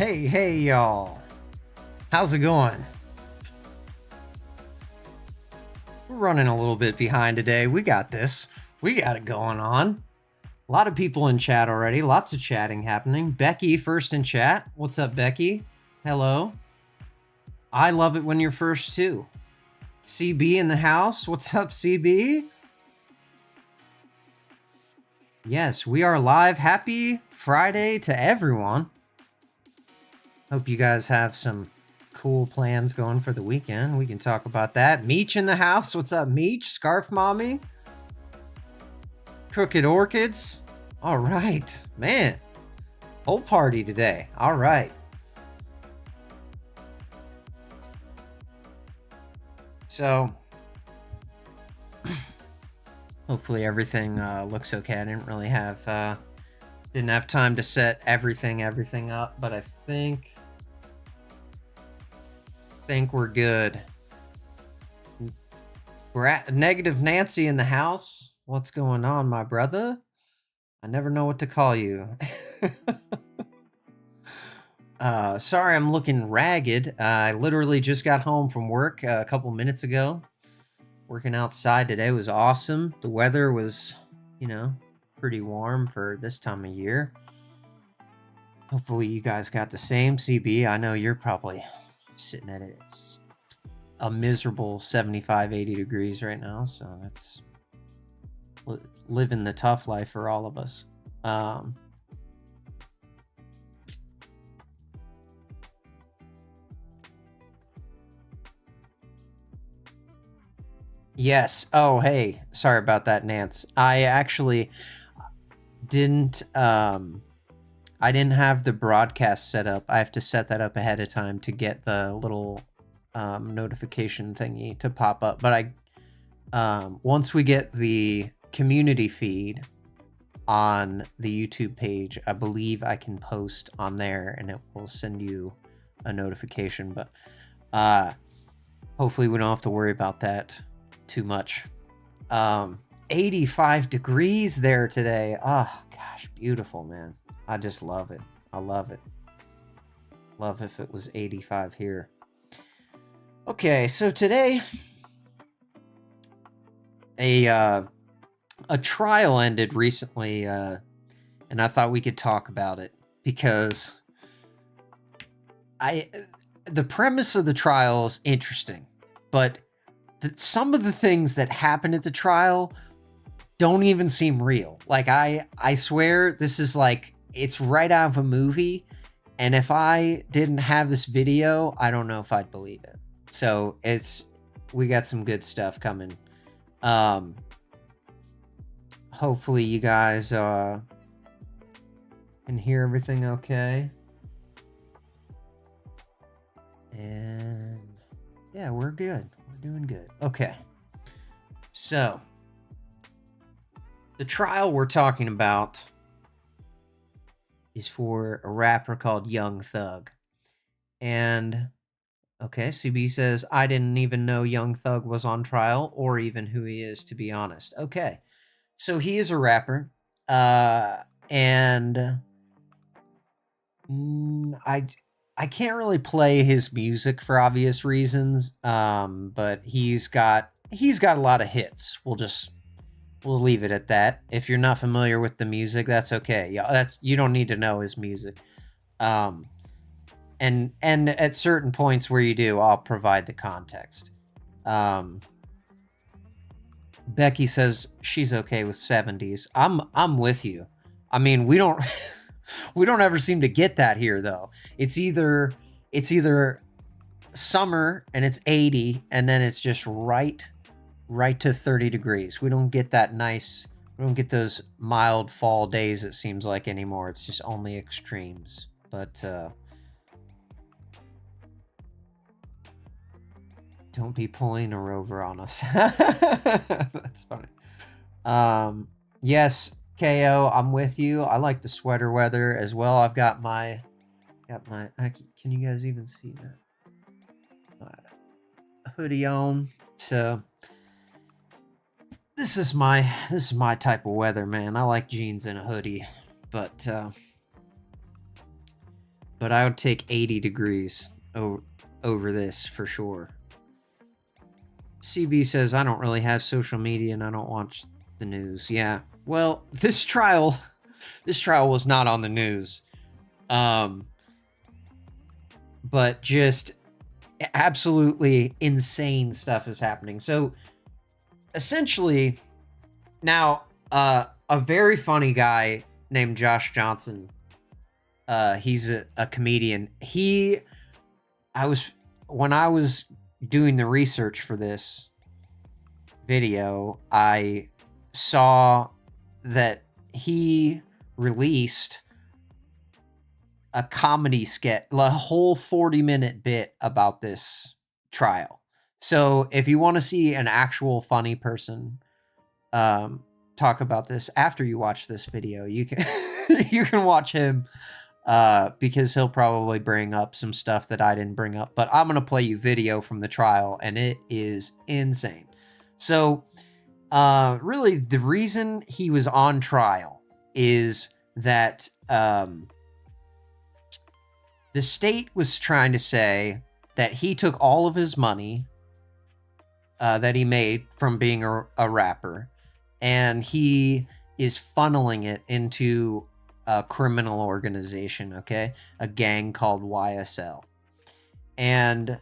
Hey, y'all. How's it going? We're running a little bit behind today. We got this. We got it going on. A lot of people in chat already. Lots of chatting happening. Becky first in chat. What's up, Becky? Hello. I love it when you're first too. CB in the house. What's up, CB? Yes, we are live. Happy Friday to everyone. Hope you guys have some cool plans going for the weekend. We can talk about that. Meech in the house. What's up, Meech? Scarf Mommy? Crooked Orchids? All right. Man, whole party today. All right. So, hopefully everything looks okay. I didn't really have... didn't have time to set everything up, but I think we're good. Negative Nancy in the house. What's going on, my brother? I never know what to call you. Sorry I'm looking ragged. I literally just got home from work a couple minutes ago. Working outside today was awesome. The weather was, pretty warm for this time of year. Hopefully you guys got the same. CB, I know you're probably sitting at a miserable 75, 80 degrees right now, so that's living the tough life for all of us. Yes. Oh, hey, sorry about that, Nance. I actually didn't I didn't have the broadcast set up. I have to set that up ahead of time to get the little notification thingy to pop up. But once we get the community feed on the YouTube page, I believe I can post on there and it will send you a notification. But hopefully we don't have to worry about that too much. 85 degrees there today. Oh gosh, beautiful, man. I just love it. I love it. Love if it was 85 here. Okay, so today a trial ended recently, and I thought we could talk about it because the premise of the trial is interesting, but some of the things that happened at the trial don't even seem real. Like I swear this is like, it's right out of a movie, and if I didn't have this video, I don't know if I'd believe it. So we got some good stuff coming. Hopefully you guys can hear everything okay. And yeah, we're good. We're doing good. Okay. So the trial we're talking about is for a rapper called Young Thug. And, okay, CB says, I didn't even know Young Thug was on trial or even who he is, to be honest. Okay, so he is a rapper. And I can't really play his music for obvious reasons, but he's got a lot of hits. We'll leave it at that. If you're not familiar with the music, that's okay. Yeah, you don't need to know his music. And at certain points where you do, I'll provide the context. Becky says she's okay with 70s. I'm with you. I mean, we don't ever seem to get that here though. It's either summer and it's 80 and then it's just right to 30 degrees. We don't get those mild fall days, it seems like, anymore. It's just only extremes. But don't be pulling her over on us. That's funny. Yes, KO, I'm with you. I like the sweater weather as well. I've got my can you guys even see that? My hoodie on. So this is my type of weather, man. I like jeans and a hoodie, but but I would take 80 degrees over this for sure. CB says, I don't really have social media and I don't watch the news. Yeah, well, this trial was not on the news. But just absolutely insane stuff is happening. So essentially, now a very funny guy named Josh Johnson, he's a comedian. When I was doing the research for this video, I saw that he released a comedy sketch, a whole 40-minute bit about this trial. So if you want to see an actual funny person talk about this after you watch this video, you can you can watch him, because he'll probably bring up some stuff that I didn't bring up. But I'm going to play you video from the trial, and it is insane. So really, the reason he was on trial is that the state was trying to say that he took all of his money that he made from being a rapper, and he is funneling it into a criminal organization, okay? A gang called YSL. And,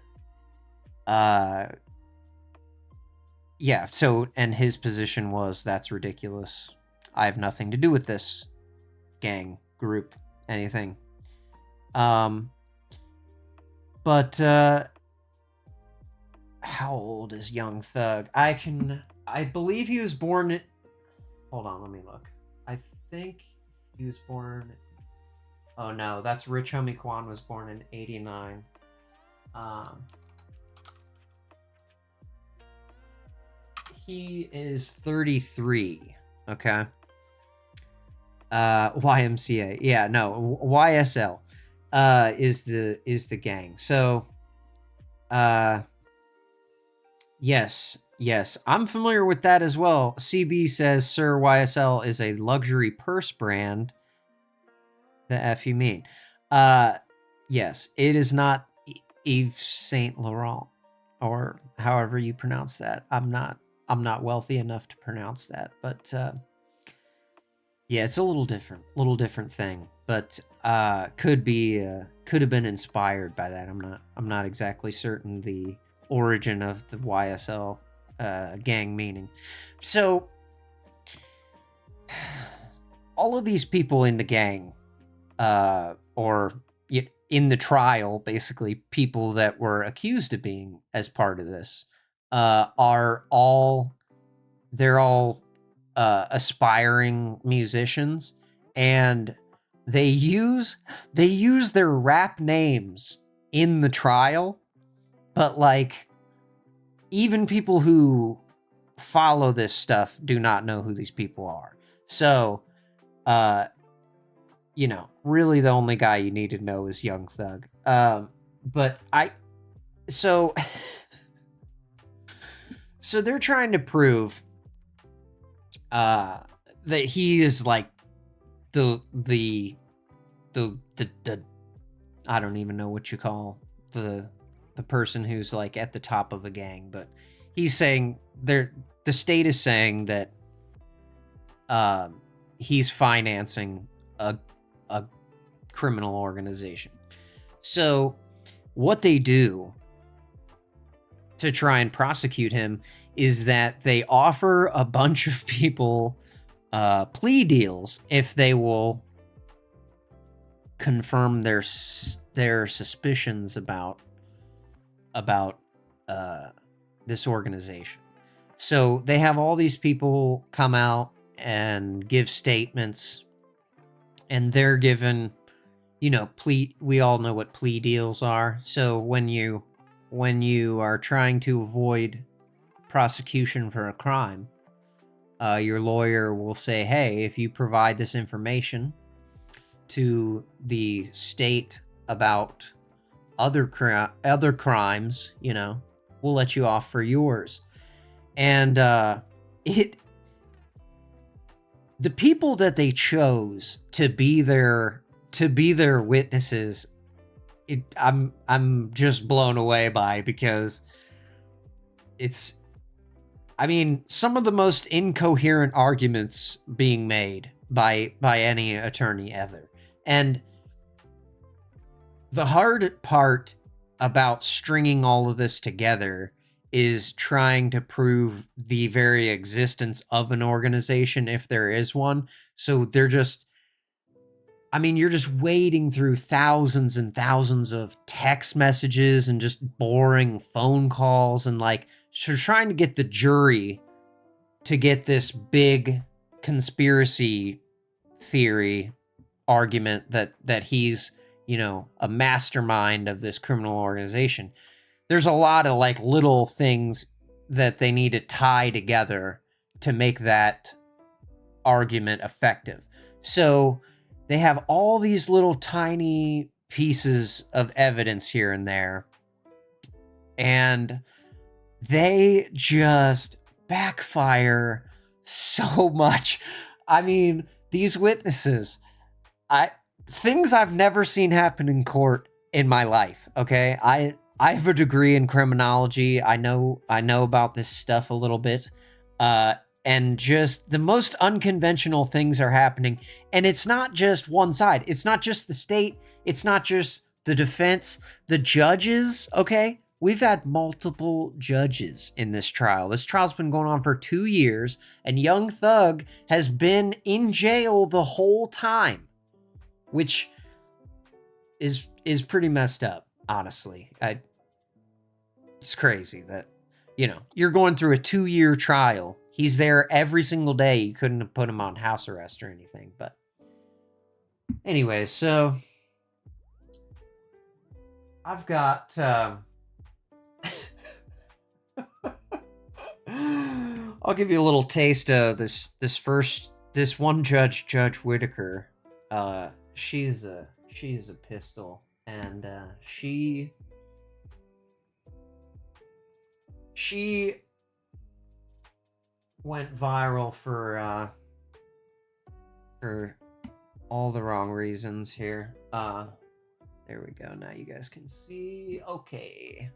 yeah, so, and his position was, that's ridiculous. I have nothing to do with this gang, group, anything. But how old is Young Thug? I believe he was born hold on, let me look. I think he was born, oh no, that's Rich Homie Quan was born in 89. He is 33, okay? YMCA, yeah, no, YSL is the gang. So yes, I'm familiar with that as well. CB says, sir, YSL is a luxury purse brand. The F you mean? Yes, it is not Yves Saint Laurent, or however you pronounce that. I'm not wealthy enough to pronounce that, but yeah, it's a little different thing, but could have been inspired by that. I'm not exactly certain the origin of the YSL gang meaning. So all of these people in the gang, or in the trial, basically people that were accused of being as part of this, they're all aspiring musicians, and they use their rap names in the trial, but like even people who follow this stuff do not know who these people are. So really the only guy you need to know is Young Thug. So they're trying to prove that he is like the I don't even know what you call the person who's like at the top of a gang, but he's saying the state is saying that he's financing a criminal organization. So what they do to try and prosecute him is that they offer a bunch of people plea deals if they will confirm their suspicions about this organization. So they have all these people come out and give statements, and they're given, we all know what plea deals are. So when you are trying to avoid prosecution for a crime, your lawyer will say, hey, if you provide this information to the state about other crimes, we'll let you off for yours. And the people that they chose to be their witnesses I'm just blown away by, because it's, I mean, some of the most incoherent arguments being made by any attorney ever. And the hard part about stringing all of this together is trying to prove the very existence of an organization, if there is one. So they're just, I mean, you're just wading through thousands and thousands of text messages and just boring phone calls, and like, so trying to get the jury to get this big conspiracy theory argument that he's, you know, a mastermind of this criminal organization. There's a lot of like little things that they need to tie together to make that argument effective. So they have all these little tiny pieces of evidence here and there, and they just backfire so much. I mean, these witnesses, things I've never seen happen in court in my life. Okay, I have a degree in criminology. I know about this stuff a little bit, and just the most unconventional things are happening. And it's not just one side. It's not just the state. It's not just the defense. The judges. Okay, we've had multiple judges in this trial. This trial's been going on for 2 years, and Young Thug has been in jail the whole time, which is pretty messed up, honestly. It's crazy that, you know, you're going through a 2-year trial. He's there every single day. You couldn't have put him on house arrest or anything. But anyway, so I've got I'll give you a little taste of this one judge, Judge Whitaker. She's a pistol, and she went viral for all the wrong reasons here. There we go. Now you guys can see. Okay.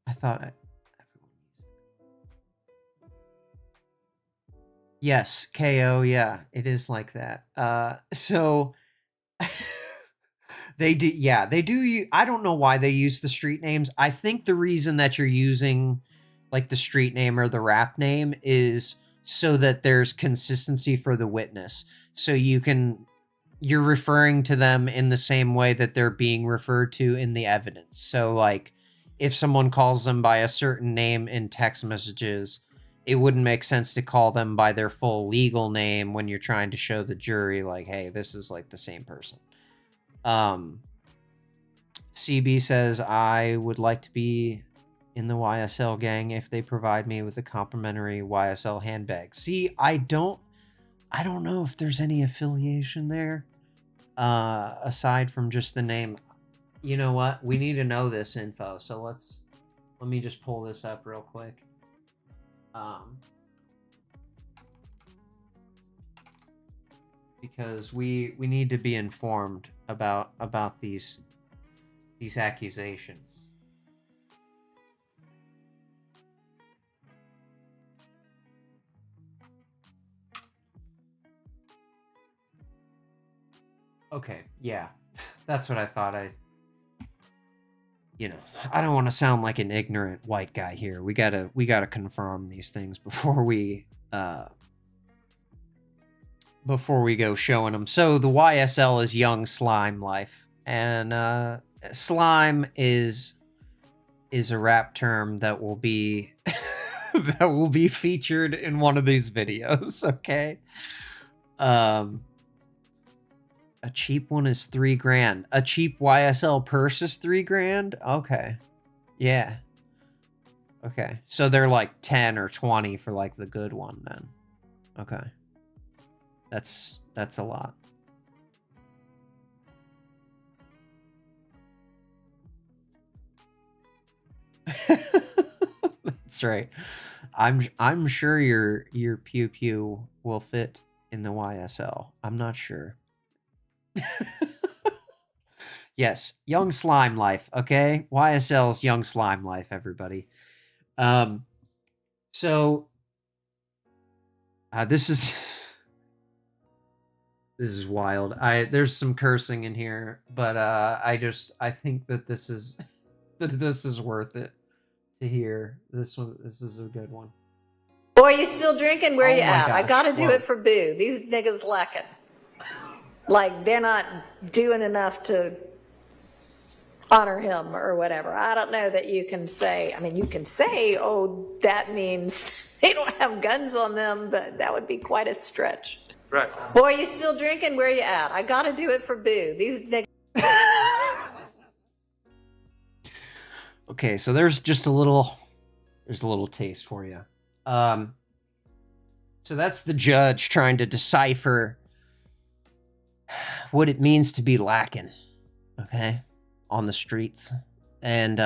I thought yes, KO, yeah, it is like that. So they do, yeah, they do. I don't know why they use the street names. I think the reason that you're using like the street name or the rap name is so that there's consistency for the witness. So you're referring to them in the same way that they're being referred to in the evidence. So like, if someone calls them by a certain name in text messages, it wouldn't make sense to call them by their full legal name when you're trying to show the jury, like, hey, this is like the same person. CB says, I would like to be in the YSL gang if they provide me with a complimentary YSL handbag. See, I don't know if there's any affiliation there, aside from just the name. You know what? We need to know this info. So let me just pull this up real quick. Because we need to be informed about these accusations. Okay, yeah. That's what I thought. You know, I don't want to sound like an ignorant white guy here. We gotta confirm these things before we go showing them. So the YSL is Young Slime Life, and slime is a rap term that will be that will be featured in one of these videos. Okay. A cheap one is $3,000. A cheap YSL purse is $3,000. Okay. Yeah. Okay. So they're like 10 or 20 for like the good one then. Okay. That's a lot. That's right. I'm sure your pew pew will fit in the YSL. I'm not sure. Yes, young slime life, okay? YSL's young slime life, everybody. So this is this is wild. There's some cursing in here, but I think that this is this is worth it to hear. This is a good one. Boy, you still drinking? Where you at? Gosh, I gotta do it for Boo. These niggas lacking. Like, they're not doing enough to honor him or whatever. I don't know that you can say, I mean, you can say, oh, that means they don't have guns on them, but that would be quite a stretch. Right. Boy, you still drinking? Where you at? I gotta do it for Boo. These niggas. Okay, so there's a little taste for you. So that's the judge trying to decipher what it means to be lacking, okay, on the streets. And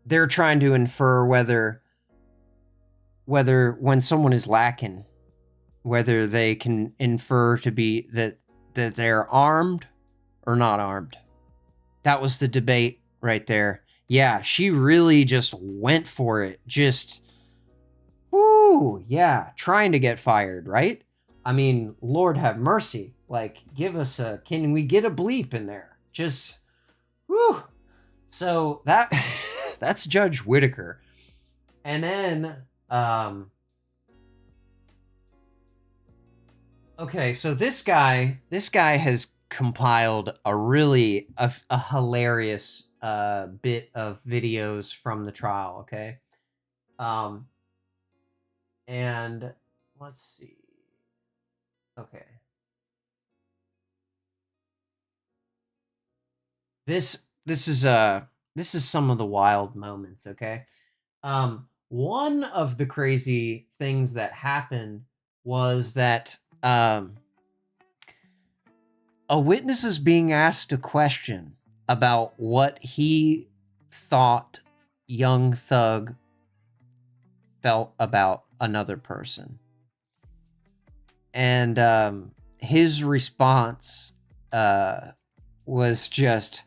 they're trying to infer whether when someone is lacking, whether they can infer to be that they're armed or not armed. That was the debate right there. Yeah, she really just went for it. Just, whoo, yeah, trying to get fired, right? I mean, Lord have mercy. Like, give us can we get a bleep in there? Just, whoo. So that's Judge Whitaker. And then, okay, so this guy has compiled a really a hilarious bit of videos from the trial, okay? And let's see. Okay. This is some of the wild moments, okay? One of the crazy things that happened was that a witness is being asked a question about what he thought Young Thug felt about another person. And his response was just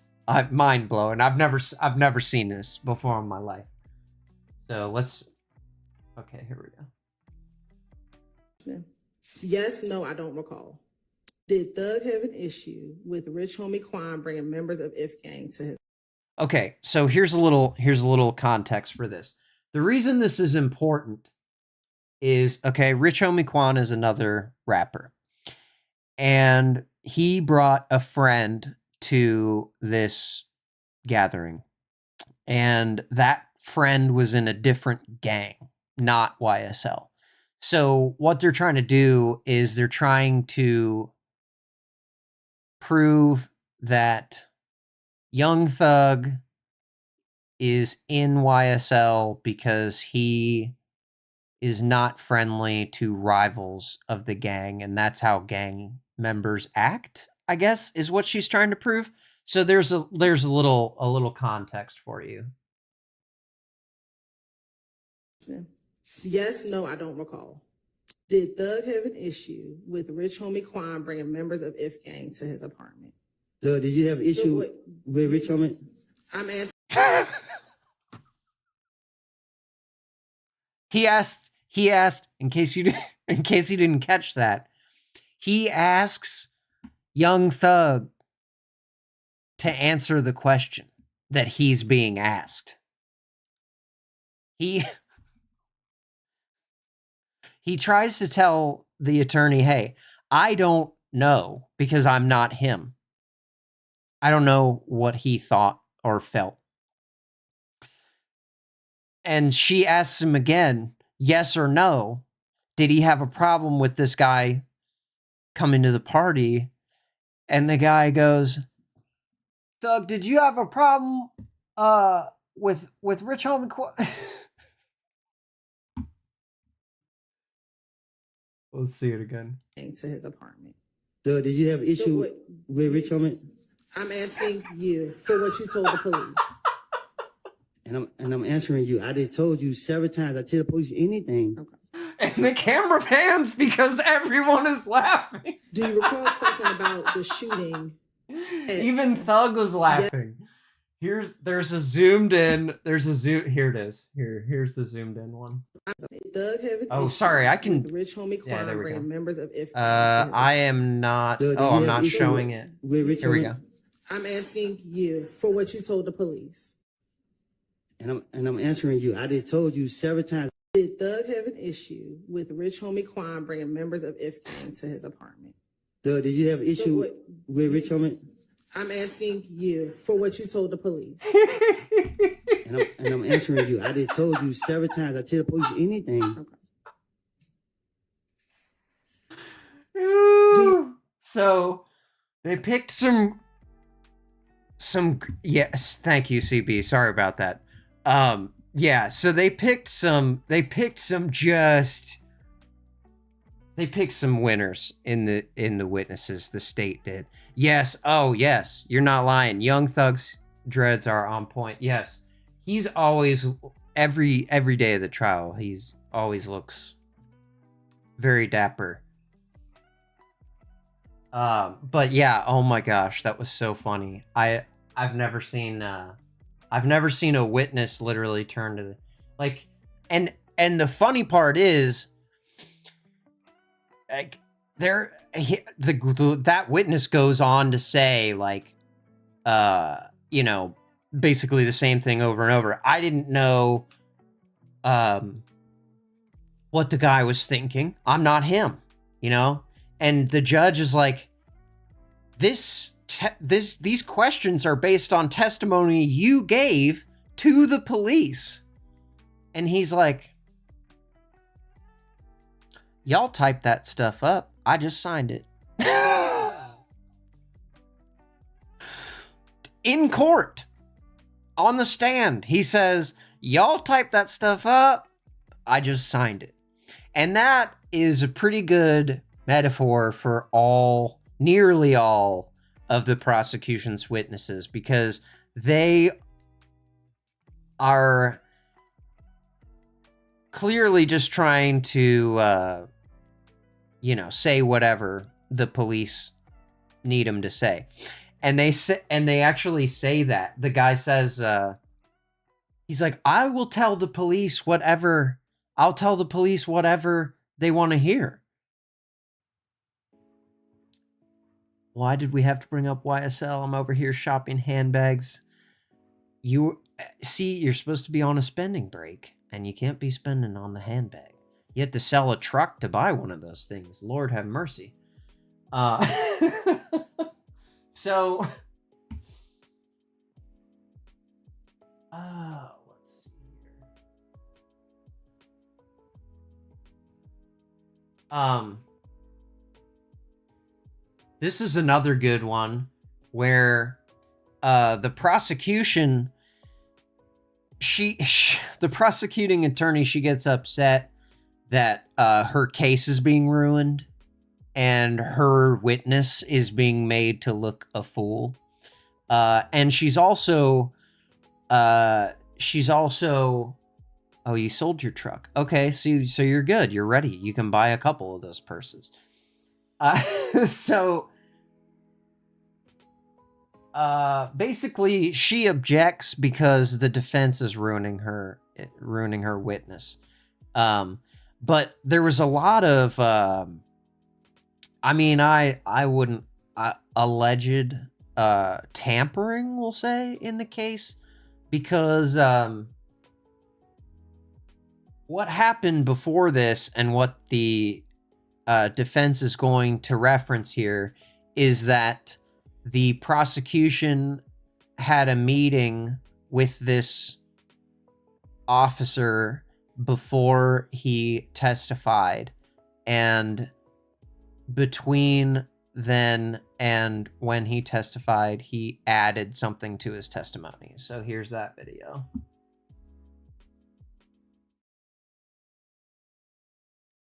mind blowing. I've never seen this before in my life. So let's. Okay, here we go. Yes, no, I don't recall. Did Thug have an issue with Rich Homie Quan bringing members of If Gang to his? Okay, so here's a little context for this. The reason this is important is, okay, Rich Homie Quan is another rapper, and he brought a friend to this gathering, and that friend was in a different gang, not YSL. So what they're trying to do is they're trying to prove that Young Thug is in YSL because he is not friendly to rivals of the gang, and that's how gang members act, I guess, is what she's trying to prove. So there's a little context for you. Yes, no, I don't recall. Did Thug have an issue with Rich Homie Quan bringing members of If Gang to his apartment? So did you have an issue with Rich Homie? I'm asking. He asked, in case you didn't catch that, he asks Young Thug to answer the question that he's being asked. He tries to tell the attorney, hey, I don't know because I'm not him. I don't know what he thought or felt. And she asks him again, yes or no, did he have a problem with this guy coming to the party? And the guy goes, Thug, did you have a problem with Rich Homie Quan? Let's see it again. To his apartment. So did you have an issue with Rich Homie? I'm asking you for what you told the police. And I'm answering you. I just told you several times. I tell the police anything. Okay. And the camera pans because everyone is laughing. Do you recall talking about the shooting? Even Thug was laughing. There's a zoomed in. Here it is. Here's the zoomed in one. Doug have Oh, sorry. I can. Rich homie Quan bringing members of if. I am not. I'm not showing it. Here we go. I'm asking you for what you told the police. And I'm answering you. I just told you several times. Did Doug have an issue with Rich homie Quan bringing members of if gang to his apartment? Doug, did you have an issue with Rich homie? I'm asking you for what you told the police. and I'm answering you. I just told you several times. I tell the police anything. Okay. So they picked some. Yes, thank you, CB. Sorry about that. Yeah. So they picked some winners in the witnesses. The state did. Yes. Oh, yes. You're not lying. Young Thug's dreads are on point. Yes. He's always every day of the trial. He's always looks very dapper. But yeah. Oh my gosh, that was so funny. I've never seen a witness literally turn to like, and the funny part is, like, that witness goes on to say, like, basically the same thing over and over. I didn't know what the guy was thinking. I'm not him, and the judge is like, these questions are based on testimony you gave to the police. And he's like, y'all typed that stuff up. I just signed it. In court, on the stand, he says, y'all typed that stuff up. I just signed it. And that is a pretty good metaphor for nearly all of the prosecution's witnesses, because they are clearly just trying to, say whatever the police need them to say. And they actually say that. The guy says, he's like, I'll tell the police whatever they want to hear. Why did we have to bring up YSL? I'm over here shopping handbags. You're supposed to be on a spending break, and you can't be spending on the handbag. You have to sell a truck to buy one of those things. Lord have mercy. So, let's see here. This is another good one where the prosecution, the prosecuting attorney, she gets upset that her case is being ruined and her witness is being made to look a fool. And she's also, oh, you sold your truck. Okay, so you're good. You're ready. You can buy a couple of those purses. Basically, she objects because the defense is ruining her witness. But there was a lot of, alleged tampering, we'll say, in the case, because what happened before this and what the defense is going to reference here is that the prosecution had a meeting with this officer before he testified, and between then and when he testified, he added something to his testimony. So here's that video.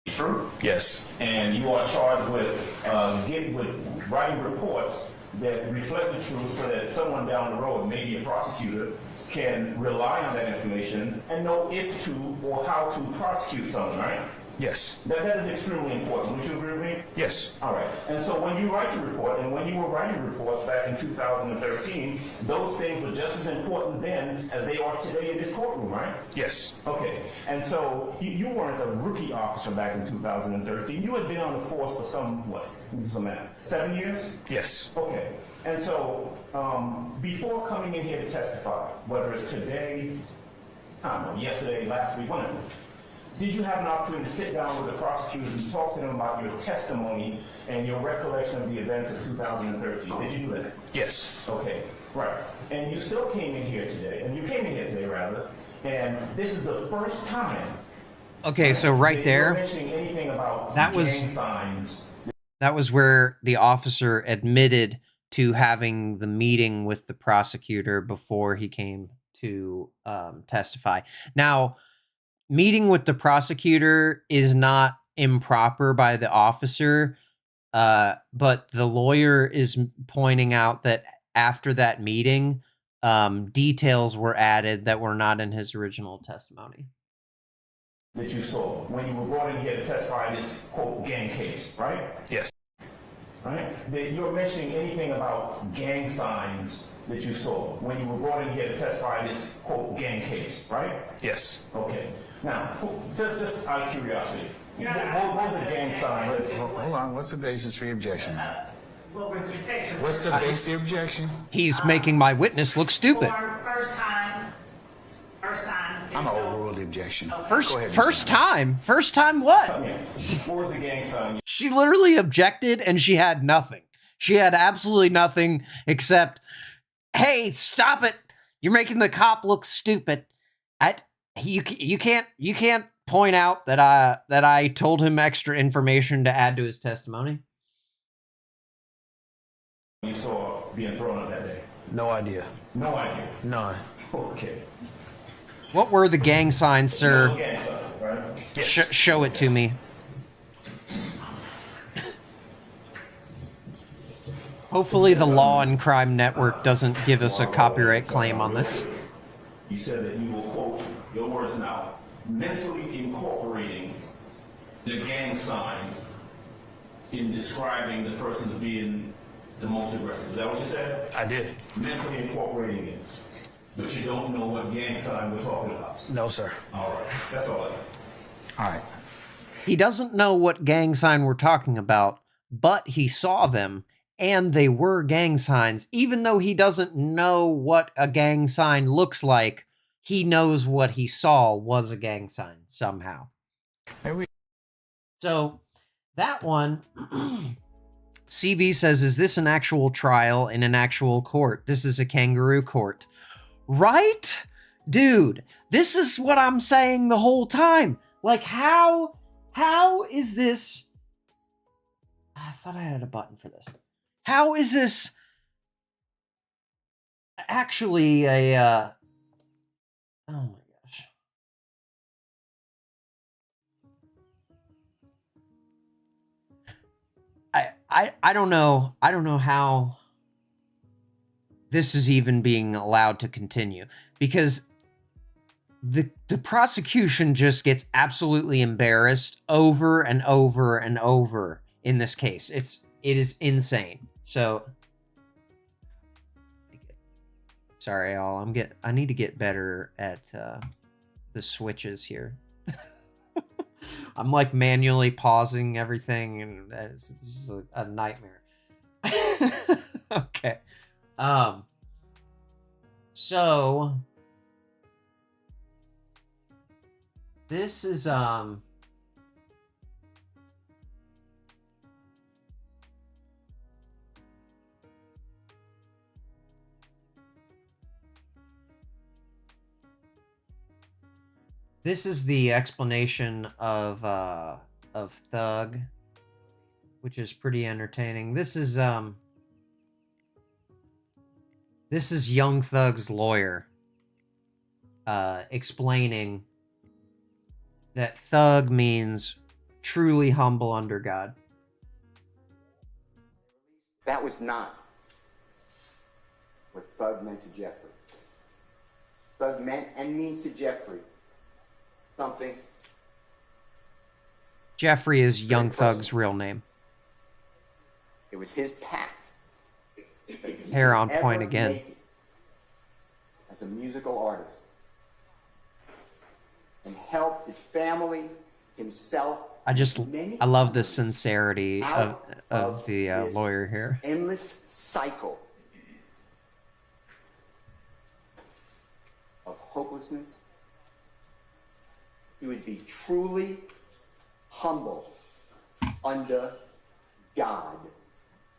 True? Yes. And you are charged with writing reports that reflect the truth so that someone down the road, maybe a prosecutor, can rely on that information and know if to or how to prosecute someone, right? Yes. That is extremely important. Would you agree with me? Yes. All right. And so when you write your report, and when you were writing reports back in 2013, those things were just as important then as they are today in this courtroom, right? Yes. Okay. And so you weren't a rookie officer back in 2013. You had been on the force for some 7 years? Yes. Okay. And so before coming in here to testify, whether it's today, I don't know, yesterday, last week, whenever, did you have an opportunity to sit down with the prosecutors and talk to them about your testimony and your recollection of the events of 2013? Did you do that? Yes. Okay, right. And you still came in here today, and this is the first time. Okay, so right there, mentioning anything about that was gang signs. That was where the officer admitted to having the meeting with the prosecutor before he came to testify. Now, meeting with the prosecutor is not improper by the officer, but the lawyer is pointing out that after that meeting, details were added that were not in his original testimony. That you saw when you were brought in here to testify in this, quote, gang case, right? Yes. Right? That you're mentioning anything about gang signs that you saw when you were brought in here to testify in this, quote, gang case, right? Yes. Okay. Now, just out of curiosity, what was the gang sign? Hold on. What's the basis for your objection? Well, with respect to What's the basis of your objection? He's making my witness look stupid. first time. I'm gonna overrule the objection. First Go ahead, first Mr. Thomas. time? First time what? What was the gang sign? She literally objected and she had nothing. She had absolutely nothing except, hey, stop it. You're making the cop look stupid. You can't point out that I told him extra information to add to his testimony. You saw being thrown up that day? No idea. No idea. None. Okay. What were the gang signs, sir? No gang sign, right? Yes. Show it to me. Hopefully the Law and Crime Network doesn't give us a copyright claim on this. You said that you will, quote, your words now, mentally incorporating the gang sign in describing the persons being the most aggressive. Is that what you said? I did. Mentally incorporating it. But you don't know what gang sign we're talking about. No, sir. All right. That's all I got. All right. He doesn't know what gang sign we're talking about, but he saw them, and they were gang signs. Even though he doesn't know what a gang sign looks like, he knows what he saw was a gang sign somehow. Maybe. So, that one, CB says, is this an actual trial in an actual court? This is a kangaroo court. Right? Dude, this is what I'm saying the whole time. Like, how is this... I thought I had a button for this. How is this actually a... Oh my gosh. I don't know. I don't know how this is even being allowed to continue, because the prosecution just gets absolutely embarrassed over and over and over in this case. It is insane. So sorry, y'all. I need to get better at the switches here. I'm like manually pausing everything, and this is a nightmare. Okay. So this is this is the explanation of Thug, which is pretty entertaining. This is Young Thug's lawyer explaining that Thug means truly humble under God. That was not what Thug meant to Jeffrey. Thug meant and means to Jeffrey something Jeffrey is Young Thug's real name. It was his pact. Hair on point again. As a musical artist. And help his family, himself. I love the sincerity of the lawyer here. Endless cycle of hopelessness. He would be truly humble under God.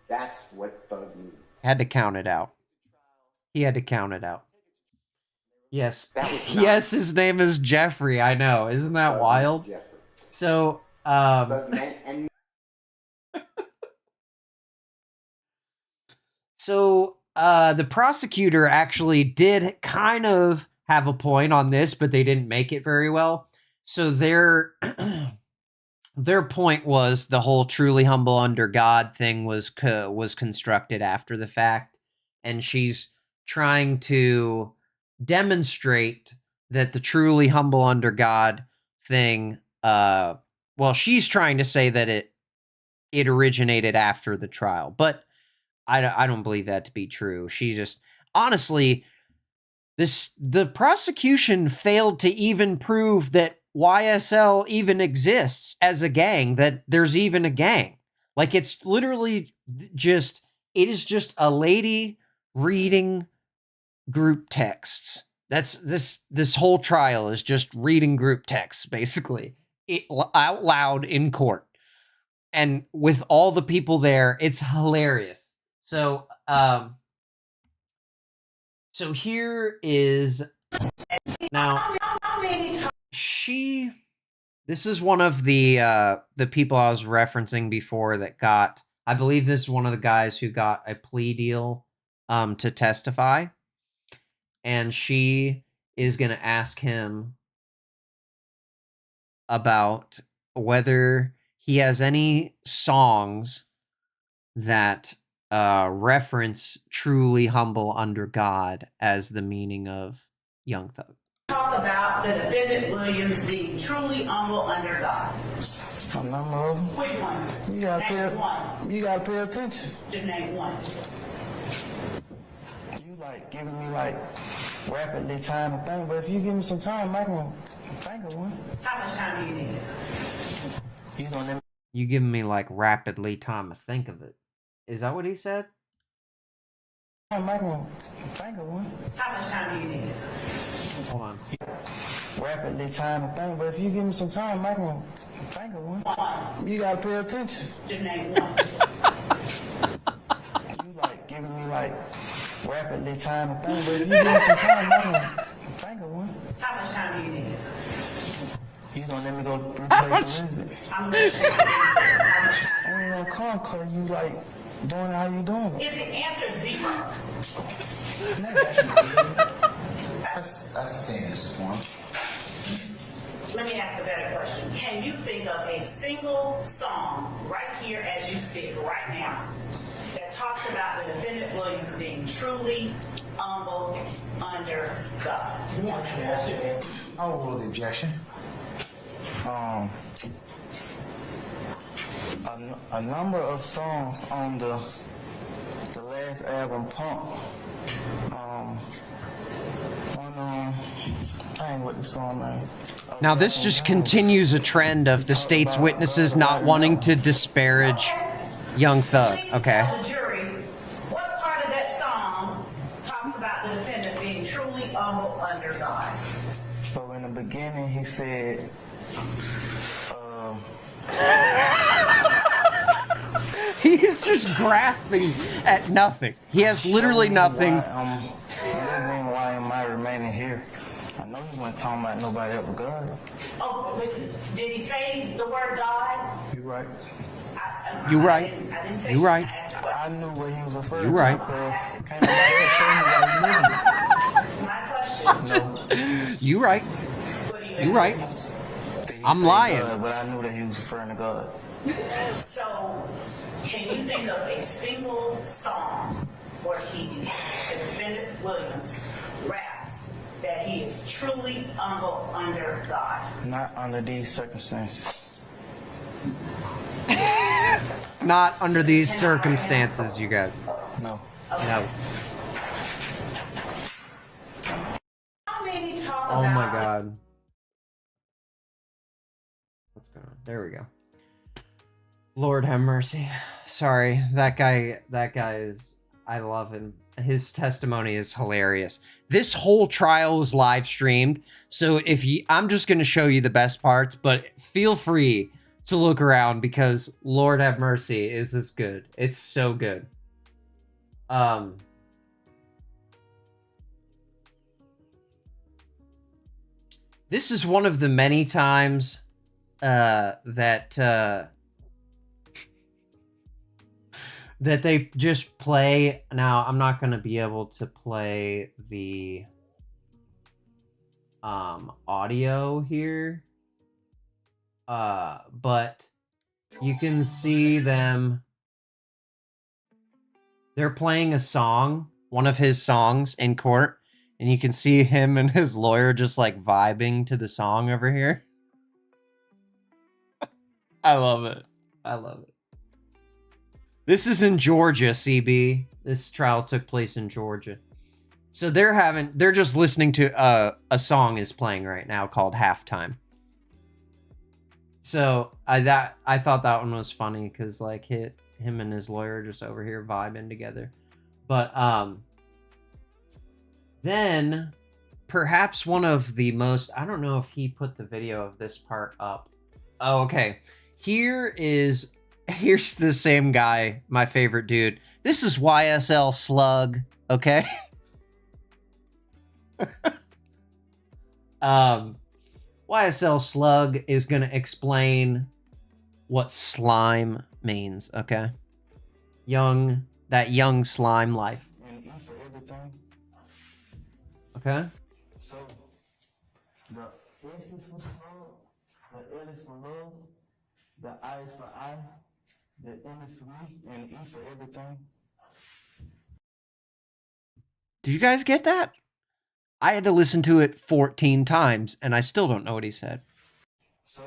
That's what thug means. Had to count it out. He had to count it out. Yes. That was not Yes, his name is Jeffrey. I know. Isn't that wild? Jeffrey. So, And so the prosecutor actually did kind of have a point on this, but they didn't make it very well. So their point was the whole truly humble under God thing was constructed after the fact, and she's trying to demonstrate that the truly humble under God thing, well, she's trying to say that it originated after the trial, but I don't believe that to be true. She just, honestly, the prosecution failed to even prove that YSL even exists as a gang, that there's even a gang. Like, it's literally just, it is just a lady reading group texts. That's this whole trial is just reading group texts, basically, out loud in court. And with all the people there, it's hilarious. So, so here is now this is one of the people I was referencing before that got, I believe this is one of the guys who got a plea deal to testify. And she is going to ask him about whether he has any songs that reference truly humble under God as the meaning of Young Thug. Talk about the defendant Williams being truly humble under God. A number of them. Which one? You gotta Name one. You gotta pay attention. Just name one. You like giving me like rapidly time to think, but if you give me some time, I can think of one. How much time do you need? You gonna let me You giving me like rapidly time to think of it. Is that what he said? I can think of one. How much time do you need? Hold on. Rapidly time to think, but if you give me some time, I can think of one. One. You gotta pay attention. Just name one. You like giving me like rapidly time to think, but if you give me some time, I can think of one. How much time do you need? You gonna let me go replace the music? I'm going to take how much time. I ain't gonna come cause you like doing it how you doing it. Is the answer zero? That's standards form. Let me ask a better question. Can you think of a single song right here as you sit right now that talks about the defendant Williams being truly humble under God? One. I'll rule the objection. A number of songs on the last album, Pump. I ain't what the song name. Now this just continues a trend of the state's witnesses not wanting to disparage Young Thug. Please Okay. tell the jury what part of that song talks about the defendant being truly humble under God. So in the beginning, he said, He is just grasping at nothing. He has literally nothing. why am I remaining here? I know he wasn't talking about nobody else but God. Oh, but did he say the word God? You right. You right. I didn't say You right. I knew what he was referring You to right. because can't nobody else tell me what he knew. My question. No. You right. What do you You right. He I'm said lying. God, but I knew that he was referring to God. So, can you think of a single song where he, the defendant Williams, raps that he is truly humble under God? Not under these circumstances. Not under these circumstances, you guys. No. No. How many talk Oh my about god. What's going on? There we go. Lord have mercy. Sorry, that guy is, I love him. His testimony is hilarious. This whole trial is live streamed, so if you, I'm just going to show you the best parts, but feel free to look around because Lord have mercy is this good. It's so good. This is one of the many times that they just play. Now, I'm not going to be able to play the audio here. But you can see them. They're playing a song, one of his songs in court, and you can see him and his lawyer just like vibing to the song over here. I love it. I love it. This is in Georgia, CB. This trial took place in Georgia. So they're just listening to a song is playing right now called Halftime. So I thought that one was funny because like him and his lawyer are just over here vibing together. But then perhaps one of the most, I don't know if he put the video of this part up. Oh, okay. Here's the same guy, my favorite dude. This is YSL Slug, okay? YSL Slug is gonna explain what slime means, okay? That young slime life. And E for everything. Okay? So, the S is for small, the L is for love, the I is for I, the M is for me, and E for everything. Did you guys get that? I had to listen to it 14 times, and I still don't know what he said. So,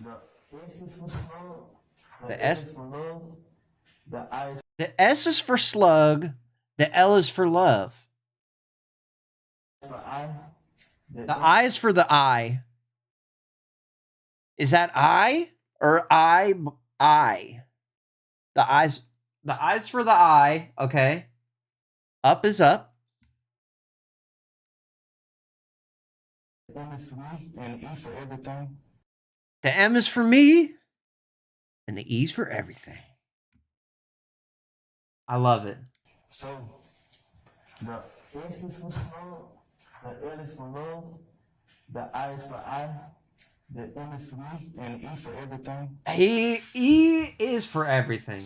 the S is for small, The L S- is for love, the I is The S is for slug, the L is for love. for I, The I is for the I. Is that I or I? The I's for the I, okay. Up is up. M is for me, and E for everything. The M is for me, and the E's for everything. I love it. So, the S is for small, the L is for love, the I is for I, the M is for me, and E for everything. E is for everything.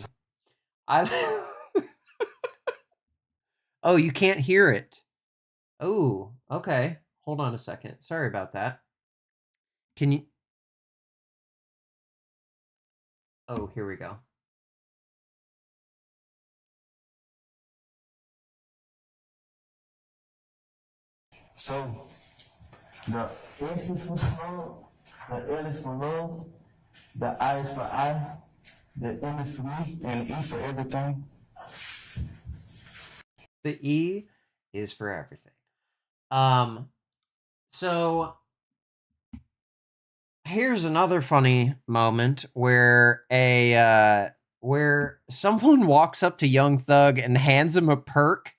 Oh, you can't hear it. Oh, okay. Hold on a second. Sorry about that. Can you? Oh, here we go. So, the S is for small, the L is for love, the I is for I, the M is for me, and E for everything. The E is for everything. So here's another funny moment where where someone walks up to Young Thug and hands him a perk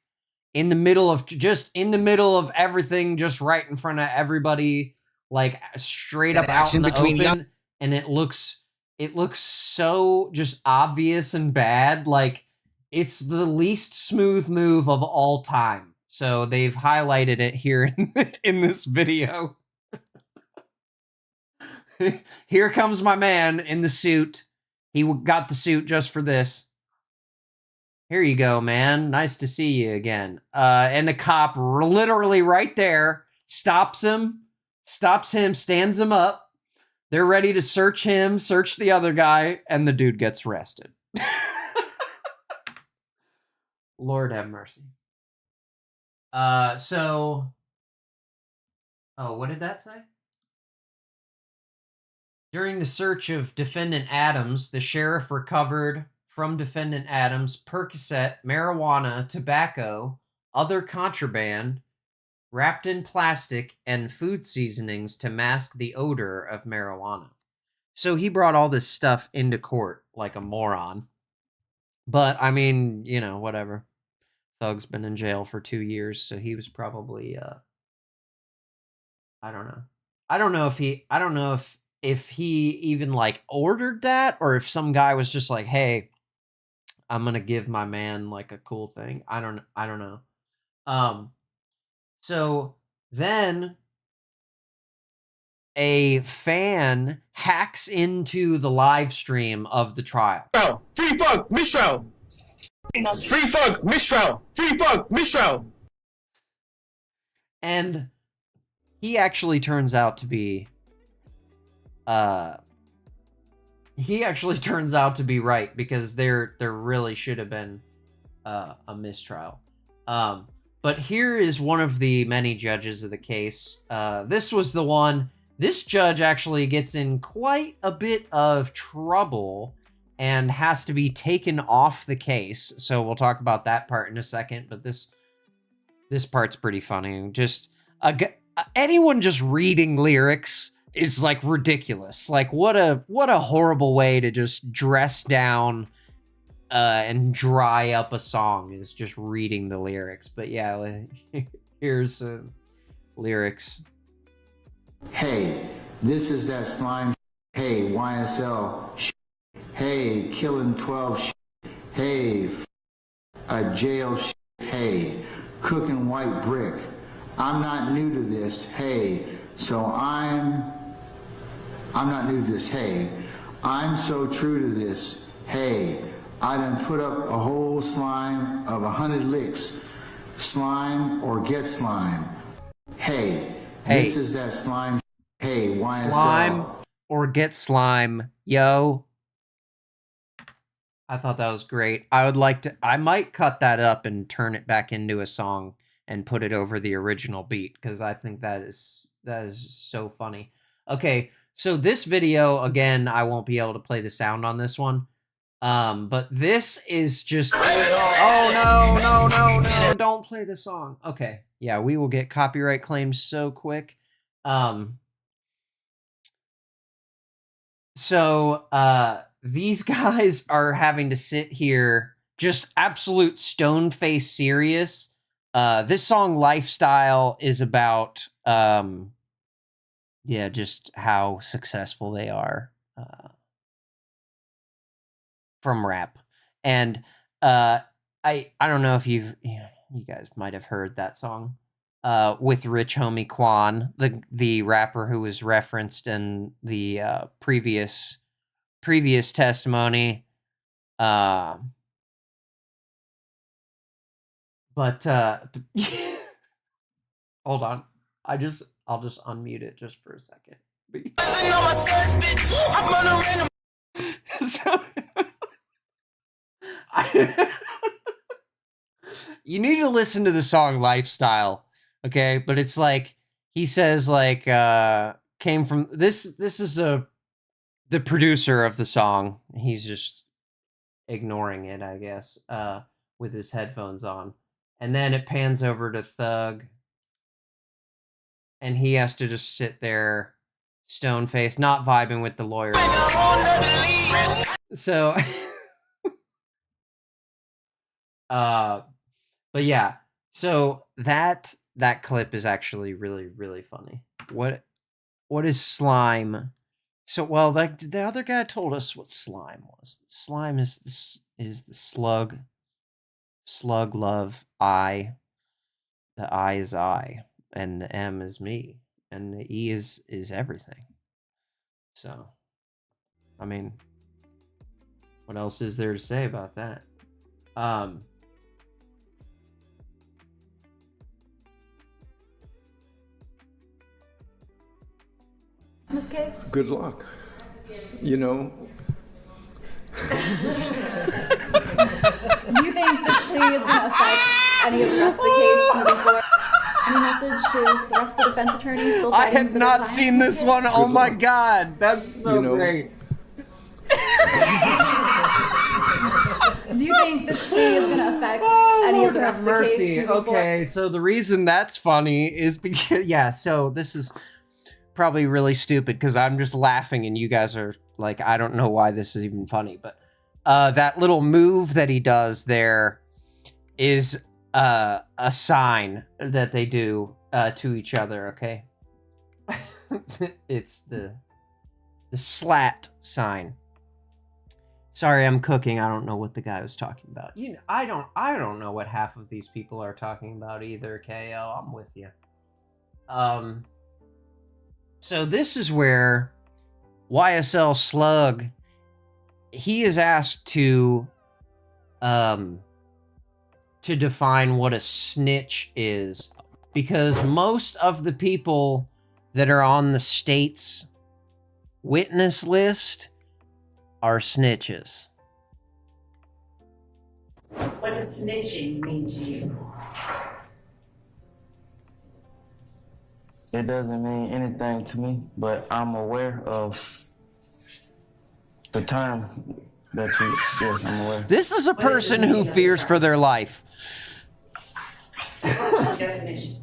in the middle of everything, just right in front of everybody, like straight up out in the open, and it looks so just obvious and bad. Like it's the least smooth move of all time. So they've highlighted it here in this video. Here comes my man in the suit. He got the suit just for this. Here you go, man. Nice to see you again. And the cop literally right there stops him, stands him up. They're ready to search him, search the other guy, and the dude gets arrested. Lord have mercy. Oh, what did that say? During the search of Defendant Adams, the sheriff recovered from Defendant Adams Percocet, marijuana, tobacco, other contraband, wrapped in plastic, and food seasonings to mask the odor of marijuana. So he brought all this stuff into court like a moron. But, I mean, you know, whatever. Thug's been in jail for 2 years, so he was probably, I don't know. I don't know if he even, like, ordered that, or if some guy was just like, hey, I'm gonna give my man, like, a cool thing. I don't know. So then a fan hacks into the live stream of the trial. Free fuck, mistrial. Free fuck, mistrial. Free fuck, mistrial. And he actually turns out to be right, because there really should have been a mistrial. But here is one of the many judges of the case. This was the one. This judge actually gets in quite a bit of trouble and has to be taken off the case. So we'll talk about that part in a second. But this part's pretty funny. Just anyone just reading lyrics is like ridiculous. Like what a horrible way to just dress down and dry up a song, is just reading the lyrics. But yeah, here's lyrics. Hey, this is that slime. Hey, YSL. Hey, killing 12. Hey, a jail. Hey, cooking white brick. I'm not new to this. Hey, so I'm not new to this. Hey, I'm so true to this. Hey, I done put up a whole slime of 100 licks. Slime or get slime. Hey, this is that slime. Hey, YSL. Slime or get slime. Yo. I thought that was great. I might cut that up and turn it back into a song and put it over the original beat, because I think that is so funny. Okay, so this video, again, I won't be able to play the sound on this one. But this is just... Oh, no, don't play the song. Okay, yeah, we will get copyright claims so quick. These guys are having to sit here just absolute stone-faced serious. This song, Lifestyle, is about, just how successful they are from rap. And I don't know if you guys might have heard that song with Rich Homie Quan, the rapper who was referenced in the previous testimony. But hold on. I'll just unmute it just for a second. So, you need to listen to the song Lifestyle, okay? But it's like, he says, like, came from this is the producer of the song. He's just ignoring it, I guess, with his headphones on. And then it pans over to Thug, and he has to just sit there, stone-faced, not vibing with the lawyer. So, but yeah, so that clip is actually really, really funny. What is slime? So, well, like the other guy told us what slime was. Slime is the slug love I. The I is I, and the M is me, and the E is everything. So, I mean, what else is there to say about that? Good luck. You know. Do you think this plea is going to affect any of the rest of the case moving forward? I mean, message to the rest of the defense attorneys? Still I fighting had for their not clients? seen this one. Oh my god, that's so You know, great. Do you think this plea is going to affect any of the rest Have of the case? mercy. moving forward? Okay, so the reason that's funny is because, yeah, so this is probably really stupid because I'm just laughing and you guys are like, I don't know why this is even funny, but that little move that he does there is a sign that they do to each other, okay? It's the slat sign. Sorry, I'm cooking. I don't know what the guy was talking about. You know, I don't know what half of these people are talking about either, KO. I'm with you. So this is where YSL Slug, he is asked to define what a snitch is, because most of the people that are on the state's witness list are snitches. What does snitching mean to you? It doesn't mean anything to me, but I'm aware of the term that you, yes, I'm aware. This is a person who fears for their life. Definition.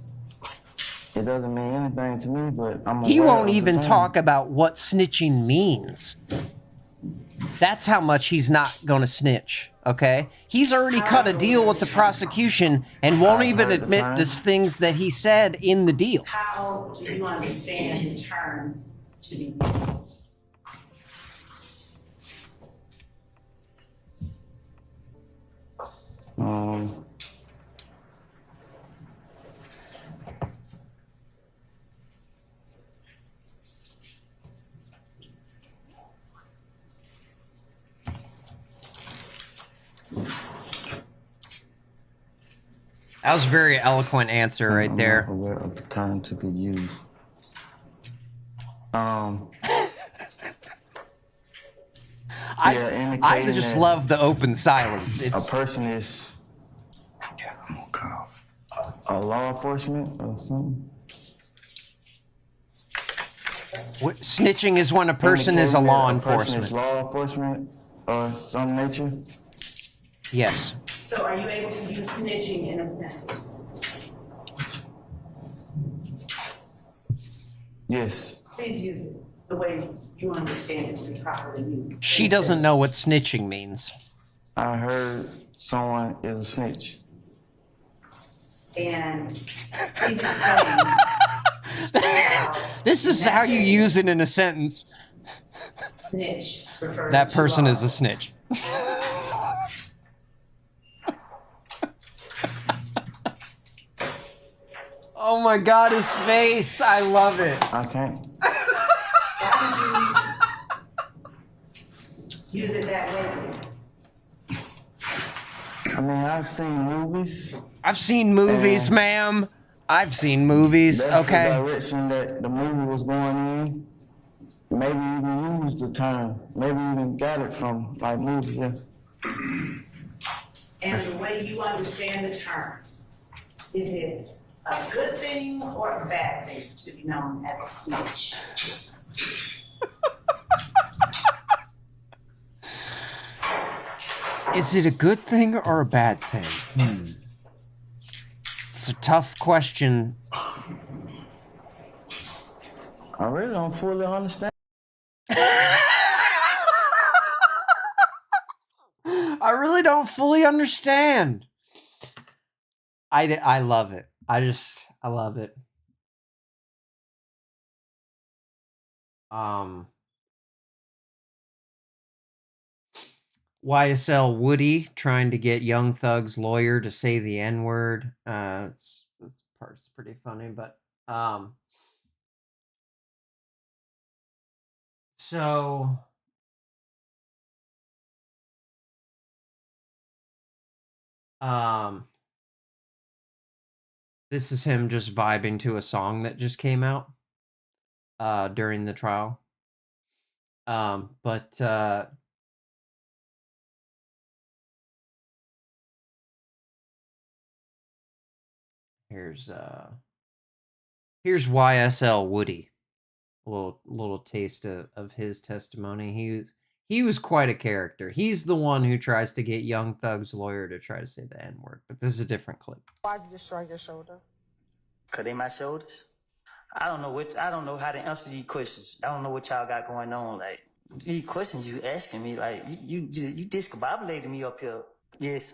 It doesn't mean anything to me, but I'm aware He won't of the even term. talk about what snitching means. That's how much he's not going to snitch, okay? He's already cut a deal with the prosecution and won't even admit the things that he said in the deal. How do you understand the term to be used? That was a very eloquent answer right there. I'm not aware of the term to be used. Yeah, I just love the open silence. A person is a law enforcement or something. What, snitching is when a person is a law enforcement. Person is law enforcement or some nature. Yes. So are you able to use snitching in a sentence? Yes. Please use it the way you understand it to be properly used. She doesn't know what snitching means. I heard someone is a snitch. And please explain. This is how you use it in a sentence. Snitch refers That to person law. is a snitch. Oh my god, his face! I love it. I can't. Use it that way. I mean, I've seen movies. I've seen movies, ma'am. I've seen movies, That's okay? the direction that the movie was going in. Maybe even used the term. Maybe even got it from like movies. Yeah. And the way you understand the term, is it a good thing or a bad thing to be known as a snitch? Is it a good thing or a bad thing? It's a tough question. I really don't fully understand. I really don't fully understand. I love it. I love it. YSL Woody trying to get Young Thug's lawyer to say the N-word. This part's pretty funny, but so this is him just vibing to a song that just came out during the trial. But here's Here's YSL Woody. A little taste of his testimony. He was quite a character. He's the one who tries to get Young Thug's lawyer to try to say the N-word, but this is a different clip. Why'd you just shrug your shoulder? Cause they my shoulders. I don't know how to answer these questions. I don't know what y'all got going on. Like these questions you asking me, like you discombobulated me up here. Yes.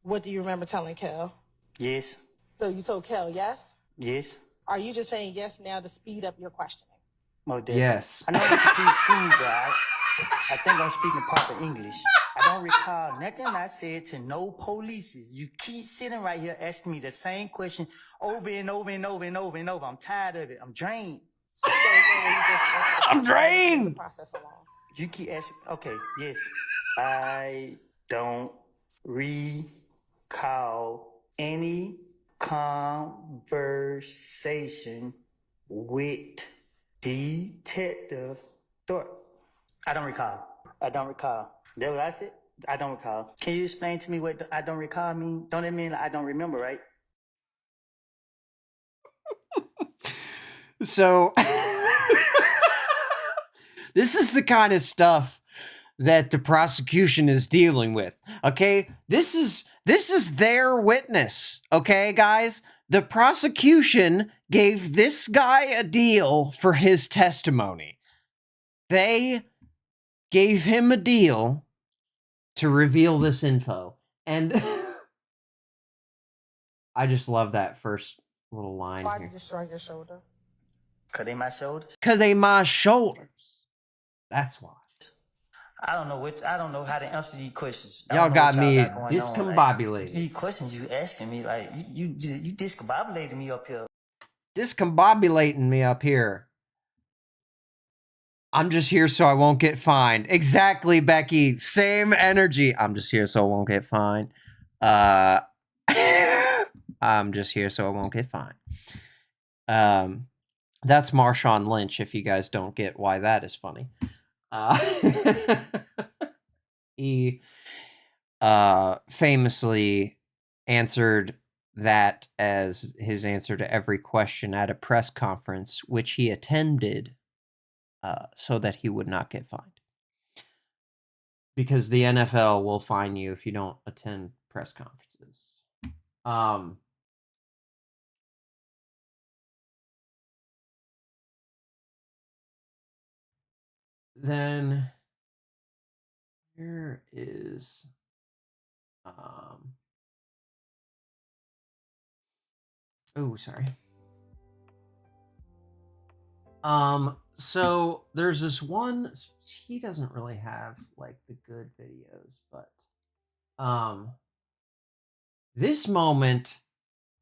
What do you remember telling Kel? Yes. So you told Kel yes? Yes. Are you just saying yes now to speed up your questioning? Yes. I know I'm speaking school, but I think I'm speaking proper English. I don't recall nothing I said to no polices. You keep sitting right here asking me the same question over and over and over and over and over. I'm tired of it. I'm drained. I'm drained. You keep asking. Okay, yes. I don't recall any conversation with Detective Thorpe. I don't recall. That what I said? I don't recall. Can you explain to me what I don't recall mean? Don't it mean I don't remember, right? So this is the kind of stuff that the prosecution is dealing with. Okay? This is their witness. Okay, guys? The prosecution gave this guy a deal for his testimony. They gave him a deal to reveal this info. And I just love that first little line Why'd here. you just shrug your shoulder? Cause they my shoulders. Cause they my shoulders. That's why. I don't know how to answer these questions. Y'all got me discombobulated. These questions you asking me, like you discombobulated me up here. Discombobulating me up here. I'm just here so I won't get fined. Exactly, Becky. Same energy. I'm just here so I won't get fined. I'm just here so I won't get fined. That's Marshawn Lynch, if you guys don't get why that is funny. He famously answered that as his answer to every question at a press conference, which he attended so that he would not get fined. Because the NFL will fine you if you don't attend press conferences. Then here is sorry. So there's this one, he doesn't really have like the good videos, but this moment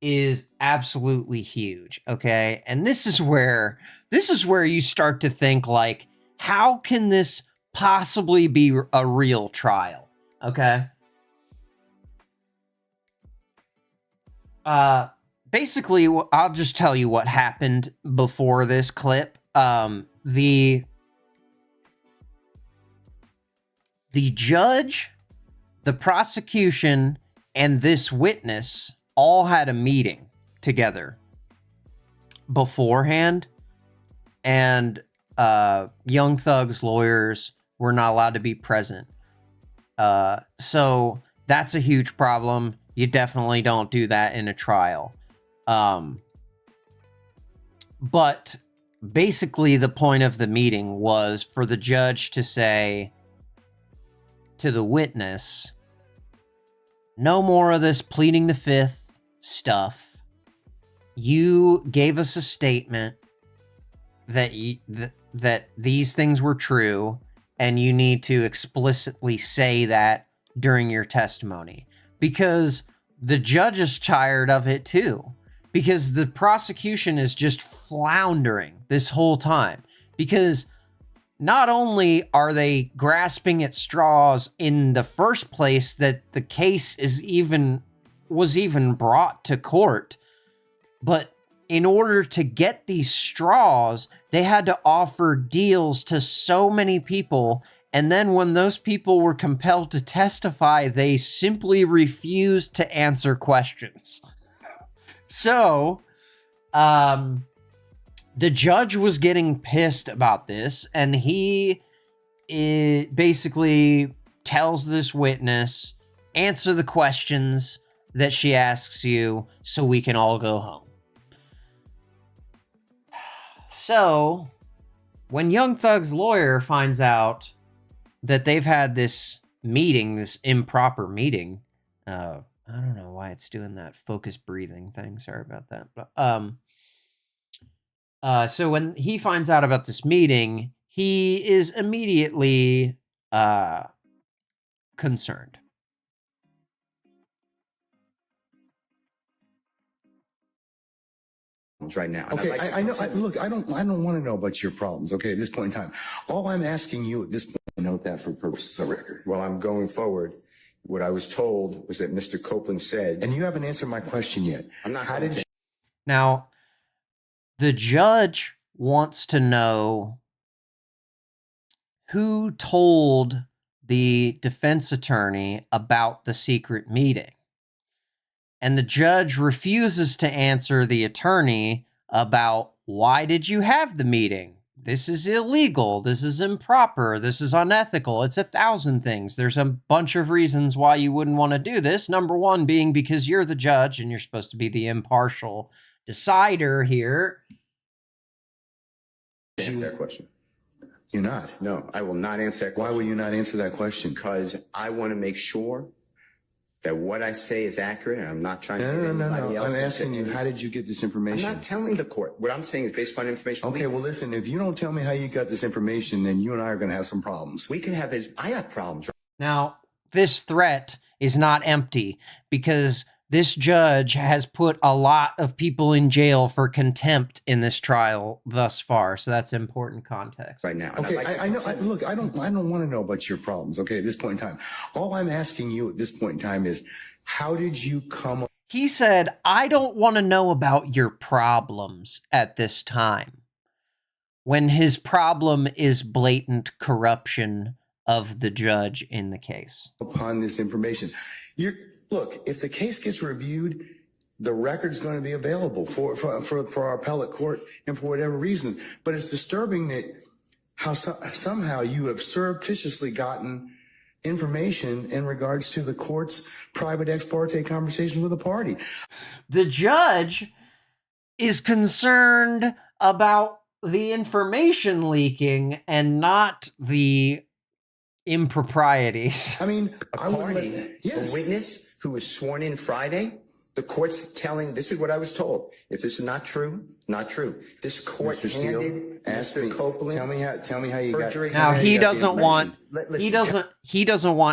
is absolutely huge, okay? And this is where you start to think like, how can this possibly be a real trial? Okay. Basically, I'll just tell you what happened before this clip. The judge, the prosecution, and this witness all had a meeting together beforehand, and Young Thug's lawyers were not allowed to be present. So that's a huge problem. You definitely don't do that in a trial. But basically the point of the meeting was for the judge to say to the witness, no more of this pleading the fifth stuff. You gave us a statement that that these things were true, and you need to explicitly say that during your testimony, because the judge is tired of it too, because the prosecution is just floundering this whole time, because not only are they grasping at straws in the first place that the case was even brought to court, but in order to get these straws, they had to offer deals to so many people. And then when those people were compelled to testify, they simply refused to answer questions. So, the judge was getting pissed about this, and he basically tells this witness, answer the questions that she asks you so we can all go home. So, when Young Thug's lawyer finds out that they've had this meeting, this improper meeting, I don't know why it's doing that focus breathing thing. Sorry about that. But, so when he finds out about this meeting, he is immediately concerned. Right now. Okay, I know. Look, I don't want to know about your problems. Okay, at this point in time, all I'm asking you at this point, note that for purposes of record. Well, I'm going forward. What I was told was that Mr. Copeland said, and you haven't answered my question yet. I'm not. How did? Now, the judge wants to know who told the defense attorney about the secret meeting. And the judge refuses to answer the attorney about why did you have the meeting? This is illegal. This is improper. This is unethical. It's 1,000 things. There's a bunch of reasons why you wouldn't want to do this. Number one being because you're the judge and you're supposed to be the impartial decider here. Answer that question. You're not. No, I will not answer that question. Why will you not answer that question? Because I want to make sure that what I say is accurate, and I'm not trying to get anybody else. I'm asking you, how did you get this information? I'm not telling the court. What I'm saying is based upon information. Okay, well, listen, if you don't tell me how you got this information, then you and I are going to have some problems. We can have this. I have problems. Now, this threat is not empty because this judge has put a lot of people in jail for contempt in this trial thus far. So that's important context. Right now. Okay, I know. Look, I don't want to know about your problems. Okay, at this point in time, all I'm asking you at this point in time is, how did you come? He said, I don't want to know about your problems at this time, when his problem is blatant corruption of the judge in the case. Upon this information, look, if the case gets reviewed, the record's going to be available for our appellate court and for whatever reason. But it's disturbing that how somehow you have surreptitiously gotten information in regards to the court's private ex parte conversations with a party. The judge is concerned about the information leaking and not the improprieties. I mean, a witness who was sworn in Friday, the court's telling, this is what I was told. If this is not true, not true. This court handed Mr. Copeland. Tell me how you got. Now he doesn't want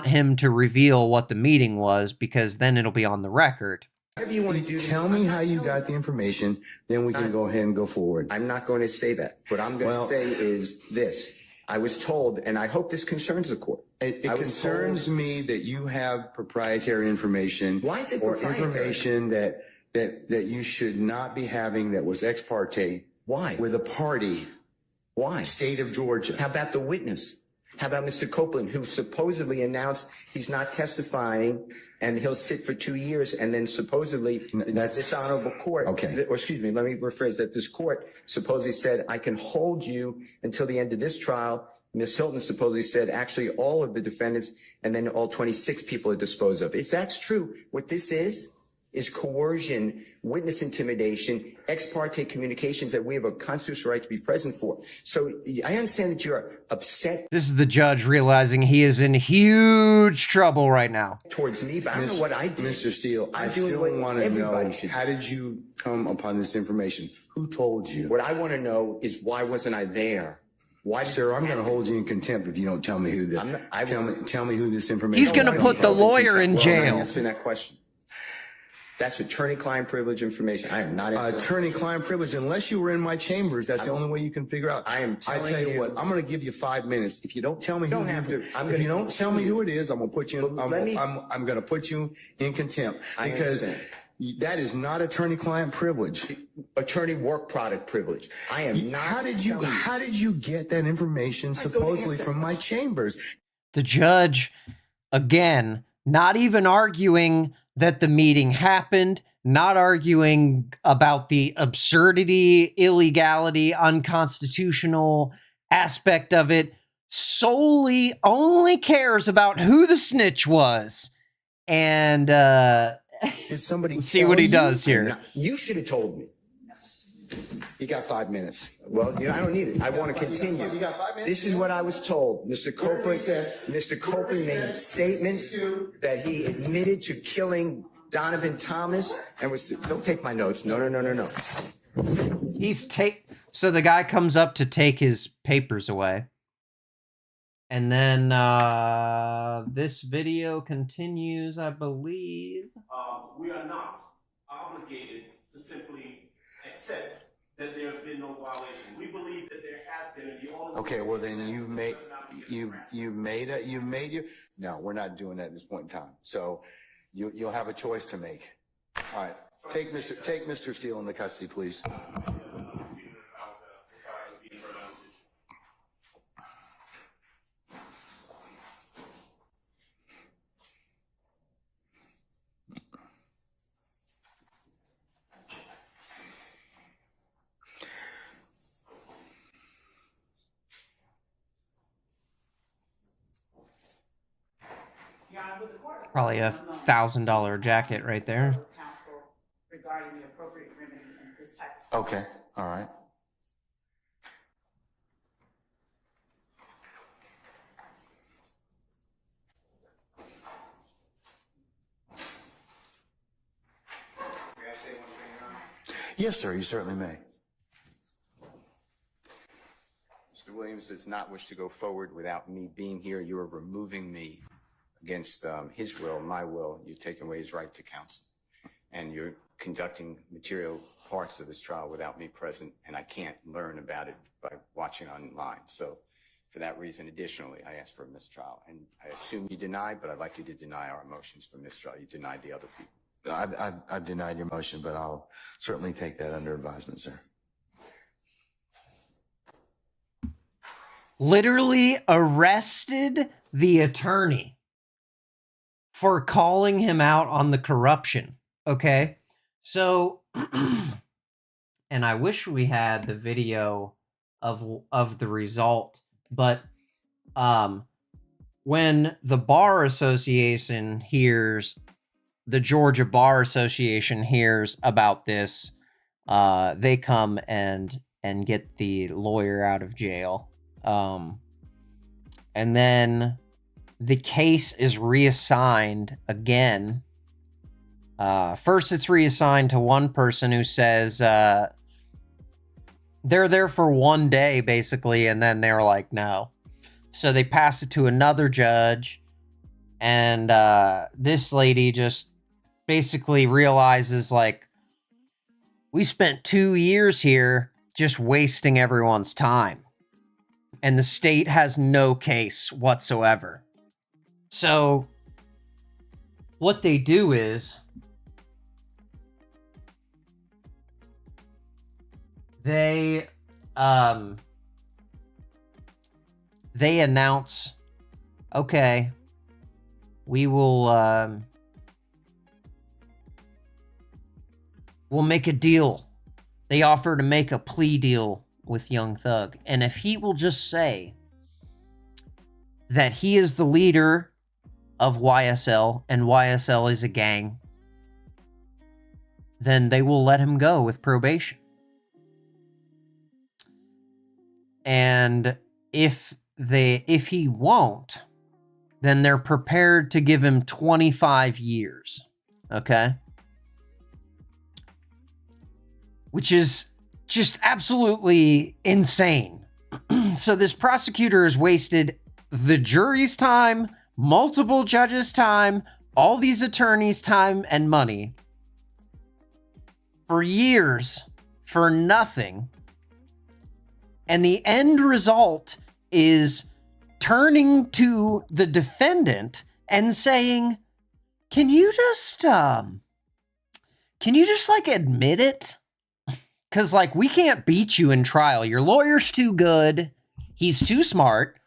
him to reveal what the meeting was because then it'll be on the record. Whatever you want to do. Tell me how you got the information, then we can go ahead and go forward. I'm not going to say that. What I'm going to say is this. I was told, and I hope this concerns the court. It concerns me that you have proprietary information. Why is it or proprietary? Information that you should not be having that was ex parte. Why? With a party. Why? State of Georgia. How about the witness? How about Mr. Copeland, who supposedly announced he's not testifying and he'll sit for 2 years, and then supposedly this honorable court, or excuse me, let me rephrase that. This court supposedly said, I can hold you until the end of this trial. Ms. Hilton supposedly said, actually, all of the defendants and then all 26 people are disposed of. If that's true, what this is coercion, witness intimidation, ex parte communications that we have a constitutional right to be present for. So I understand that you're upset. This is the judge realizing he is in huge trouble right now. Towards me, but I don't know what I did. Mr. Steele, I still want to know, how did you come upon this information? Who told you? What I want to know is, why wasn't I there? Why, sir? I'm going to hold you in contempt if you don't tell me who tell me who this information. He's going to put the lawyer in jail. Answering that question. That's attorney-client privilege information. I am not attorney-client privilege. Unless you were in my chambers, that's the only way you can figure out. I tell you what, I'm going to give you 5 minutes. If you don't tell me if you don't tell me who it is, I'm going to put you. I'm going to put you in contempt because that is not attorney-client privilege. Attorney work product privilege. I am not. How did you get that information supposedly from my chambers? The judge, again, not even arguing that the meeting happened, not arguing about the absurdity, illegality, unconstitutional aspect of it, solely only cares about who the snitch was. And Did somebody see tell what he you? does here. You should have told me. You got 5 minutes. Well, I don't need it. I want to continue. You got 5 minutes? This is what I was told. Mr. Copeland made statements that he admitted to killing Donovan Thomas and was. Don't take my notes. No. So the guy comes up to take his papers away. And then this video continues, I believe. We are not obligated to simply accept that there's been no violation. We believe that there has been, and the only. Okay, well then you made your. No, we're not doing that at this point in time. So you'll have a choice to make. All right, take Mr. Steele into custody, please. Probably $1,000 jacket right there. Regarding the appropriate remedy in this type of. Okay, all right. May I say one thing, Your Honor? Yes, sir, you certainly may. Mr. Williams does not wish to go forward without me being here. You are removing me against his will, my will. You're taking away his right to counsel. And you're conducting material parts of this trial without me present, and I can't learn about it by watching online. So for that reason, additionally, I asked for a mistrial. And I assume you deny, but I'd like you to deny our motions for mistrial. You denied the other people. I've denied your motion, but I'll certainly take that under advisement, sir. Literally arrested the attorney for calling him out on the corruption. Okay, so, and I wish we had the video of the result, but when the Bar Association hears, the Georgia Bar Association hears about this, they come and get the lawyer out of jail. And then the case is reassigned again. First, it's reassigned to one person who says they're there for 1 day, basically, and then they're like, no. So they pass it to another judge, and this lady just basically realizes, like, we spent 2 years here just wasting everyone's time. And the state has no case whatsoever. So what they do is they announce, okay, we will we'll make a deal. They offer to make a plea deal with Young Thug. And if he will just say that he is the leader of YSL and YSL is a gang, then they will let him go with probation. And if he won't, then they're prepared to give him 25 years. Okay? Which is just absolutely insane. So this prosecutor has wasted the jury's time, multiple judges' time, all these attorneys' time and money for years for nothing. And the end result is turning to the defendant and saying, can you just like admit it? Because, like, we can't beat you in trial. Your lawyer's too good. He's too smart.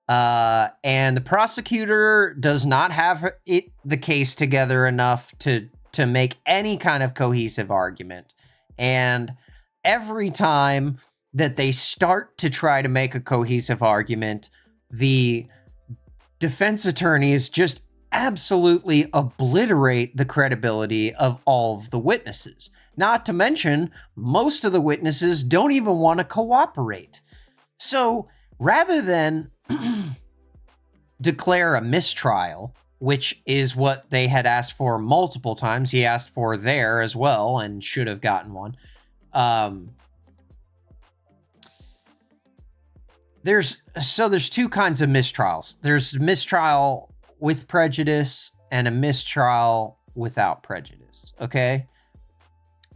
And the prosecutor does not have the case together enough to to make any kind of cohesive argument. And every time that they start to try to make a cohesive argument, the defense attorneys just absolutely obliterate the credibility of all of the witnesses. Not to mention, most of the witnesses don't even want to cooperate. So rather than declare a mistrial, which is what they had asked for multiple times, he asked for there as well and should have gotten one. There's two kinds of mistrials. There's mistrial with prejudice and a mistrial without prejudice. Okay.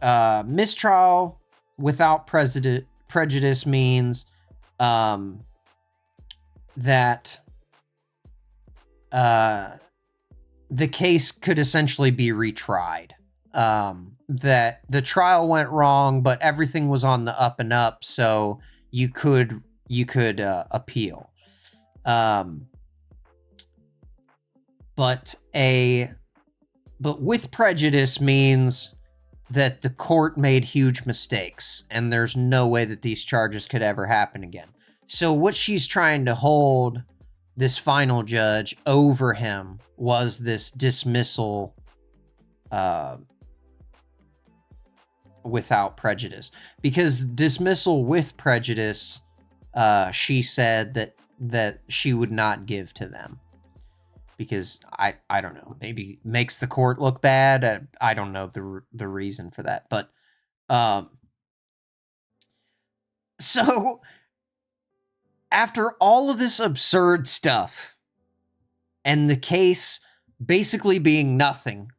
Mistrial without prejudice means that the case could essentially be retried. That the trial went wrong, but everything was on the up and up, so you could appeal. But with prejudice means that the court made huge mistakes and there's no way that these charges could ever happen again. So what she's trying to hold this final judge over him was this dismissal without prejudice. Because dismissal with prejudice, she said that she would not give to them. Because I don't know, maybe makes the court look bad. I don't know the reason for that. But so after all of this absurd stuff and the case basically being nothing,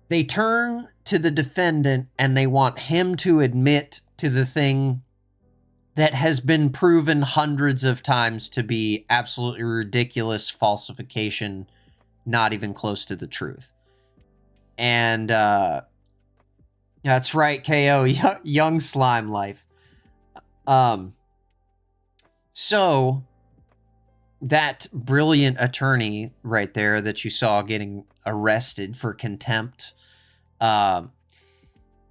they turn to the defendant and they want him to admit to the thing that has been proven hundreds of times to be absolutely ridiculous falsification, not even close to the truth. And that's right, KO, young slime life. So that brilliant attorney right there that you saw getting arrested for contempt,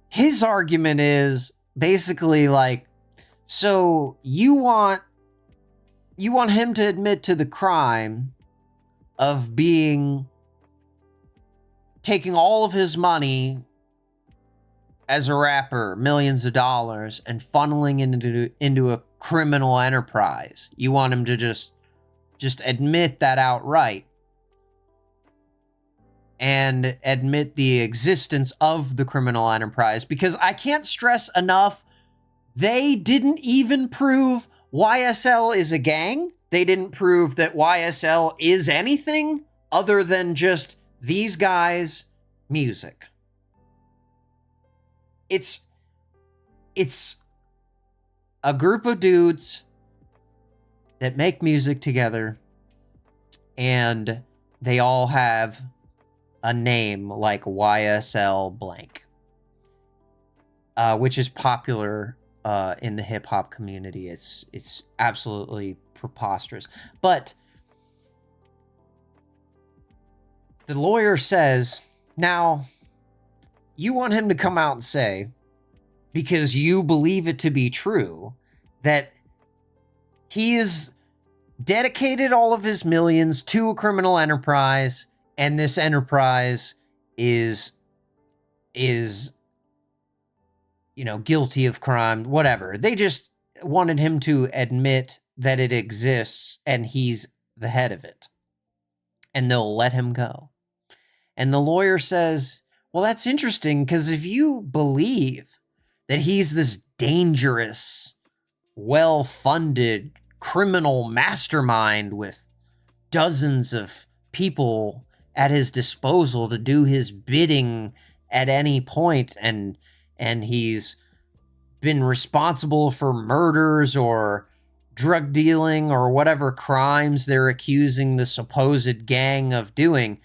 his argument is basically like, so you want him to admit to the crime of taking all of his money as a rapper, millions of dollars, and funneling into a criminal enterprise. You want him to just admit that outright and admit the existence of the criminal enterprise, because I can't stress enough, they didn't even prove YSL is a gang. They didn't prove that YSL is anything other than just these guys' music. It's a group of dudes that make music together, and they all have a name like YSL blank, which is popular in the hip hop community. It's absolutely preposterous. But the lawyer says, now you want him to come out and say, because you believe it to be true, that he has dedicated all of his millions to a criminal enterprise, and this enterprise is guilty of crime, whatever. They just wanted him to admit that it exists and he's the head of it, and they'll let him go. And the lawyer says, well, that's interesting, because if you believe that he's this dangerous, well-funded criminal mastermind with dozens of people at his disposal to do his bidding at any point, and he's been responsible for murders or drug dealing or whatever crimes they're accusing the supposed gang of doing,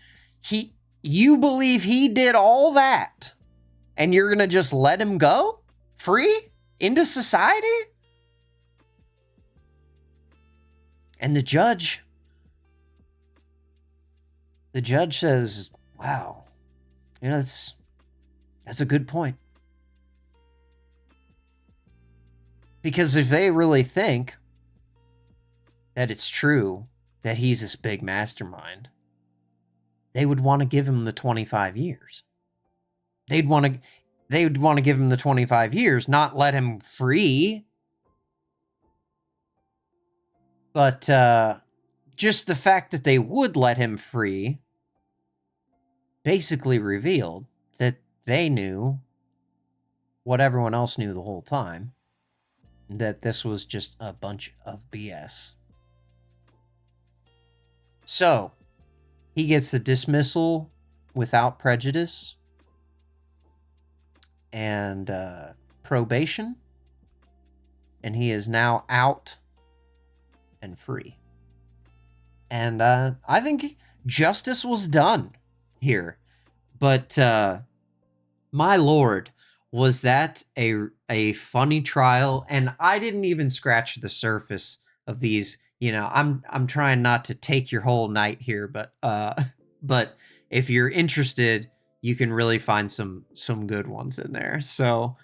you believe he did all that, and you're gonna just let him go free into society? And the judge says, Wow. That's a good point. Because if they really think that it's true that he's this big mastermind, they would want to give him the 25 years. They would want to give him the 25 years, not let him free. But just the fact that they would let him free basically revealed that they knew what everyone else knew the whole time, that this was just a bunch of BS. So, he gets the dismissal without prejudice and probation, and he is now out and free. And I think justice was done here. But my lord, was that a funny trial? And I didn't even scratch the surface of these. You know, I'm trying not to take your whole night here, but if you're interested, you can really find some good ones in there. So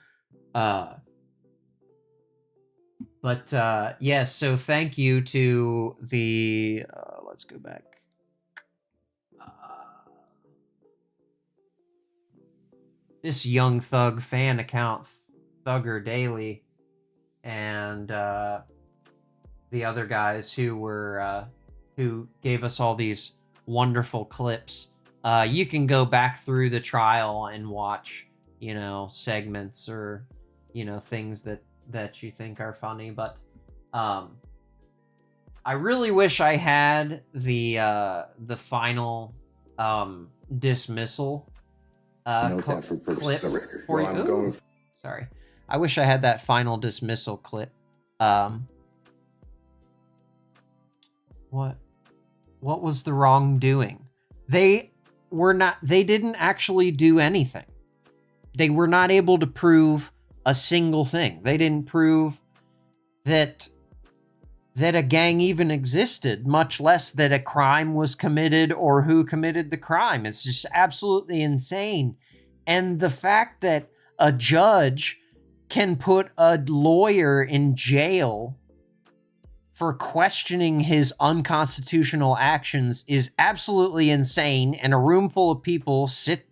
yes, so thank you to the let's go back. This Young Thug fan account, Thugger Daily, and the other guys who were who gave us all these wonderful clips. You can go back through the trial and watch, you know, segments or, you know, things that you think are funny. But I really wish I had the final dismissal Note that for purposes of record. for Well, you. I'm going. Sorry, I wish I had that final dismissal clip. What was the wrongdoing? They didn't actually do anything. They were not able to prove a single thing. They didn't prove that a gang even existed, much less that a crime was committed or who committed the crime. It's just absolutely insane. And the fact that a judge can put a lawyer in jail for questioning his unconstitutional actions is absolutely insane, and a room full of people sit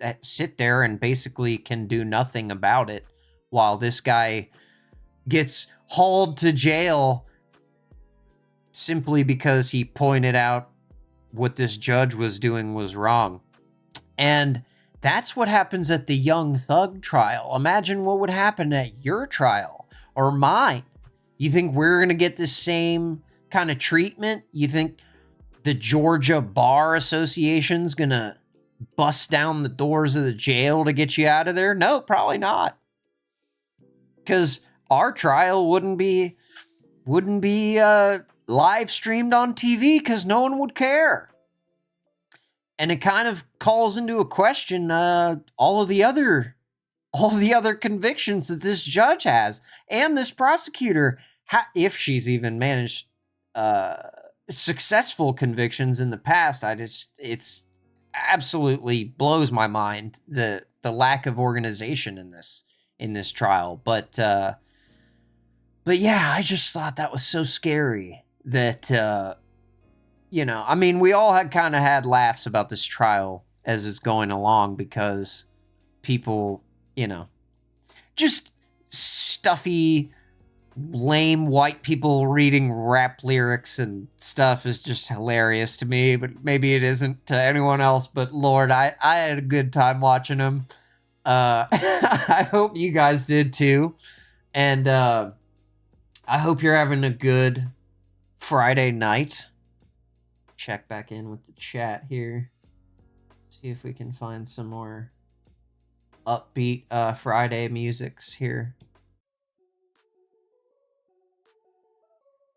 there and basically can do nothing about it while this guy gets hauled to jail simply because he pointed out what this judge was doing was wrong. And that's what happens at the Young Thug trial. Imagine what would happen at your trial or mine. You think we're going to get the same kind of treatment? You think the Georgia Bar Association's going to bust down the doors of the jail to get you out of there? No, probably not. Because our trial wouldn't be live streamed on TV because no one would care. And it kind of calls into a question all of the other convictions that this judge has and this prosecutor, if she's even managed successful convictions in the past. It's absolutely blows my mind the lack of organization in this trial. But yeah, I just thought that was so scary that, you know, I mean, we all had laughs about this trial as it's going along because people, you know, just stuffy, lame white people reading rap lyrics and stuff is just hilarious to me, but maybe it isn't to anyone else. But Lord, I had a good time watching them. I hope you guys did too. And I hope you're having a good Friday night. Check back in with the chat here. See if we can find some more upbeat Friday musics here.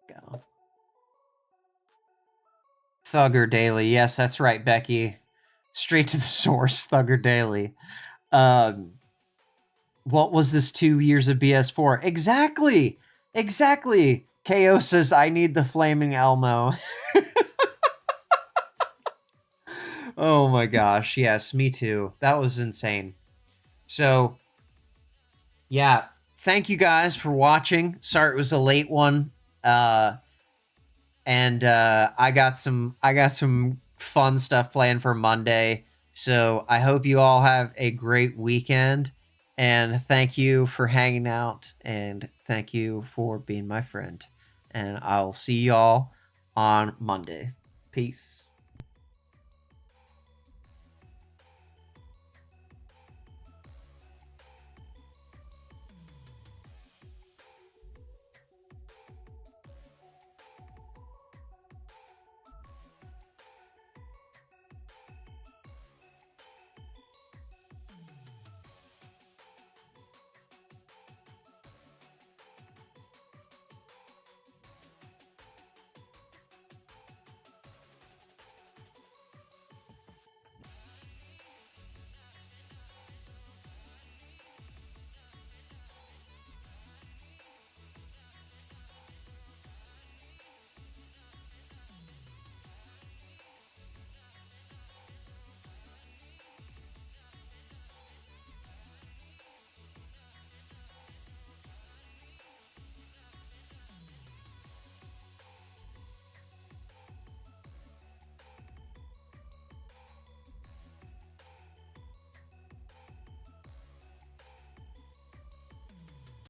Go. Thugger Daily. Yes, that's right, Becky. Straight to the source, Thugger Daily. What was this 2 years of BS for? Exactly. KO says, I need the flaming Elmo. Oh my gosh, yes, me too. That was insane. So, yeah, thank you guys for watching. Sorry it was a late one. I got some fun stuff planned for Monday. So I hope you all have a great weekend. And thank you for hanging out. And thank you for being my friend. And I'll see y'all on Monday. Peace.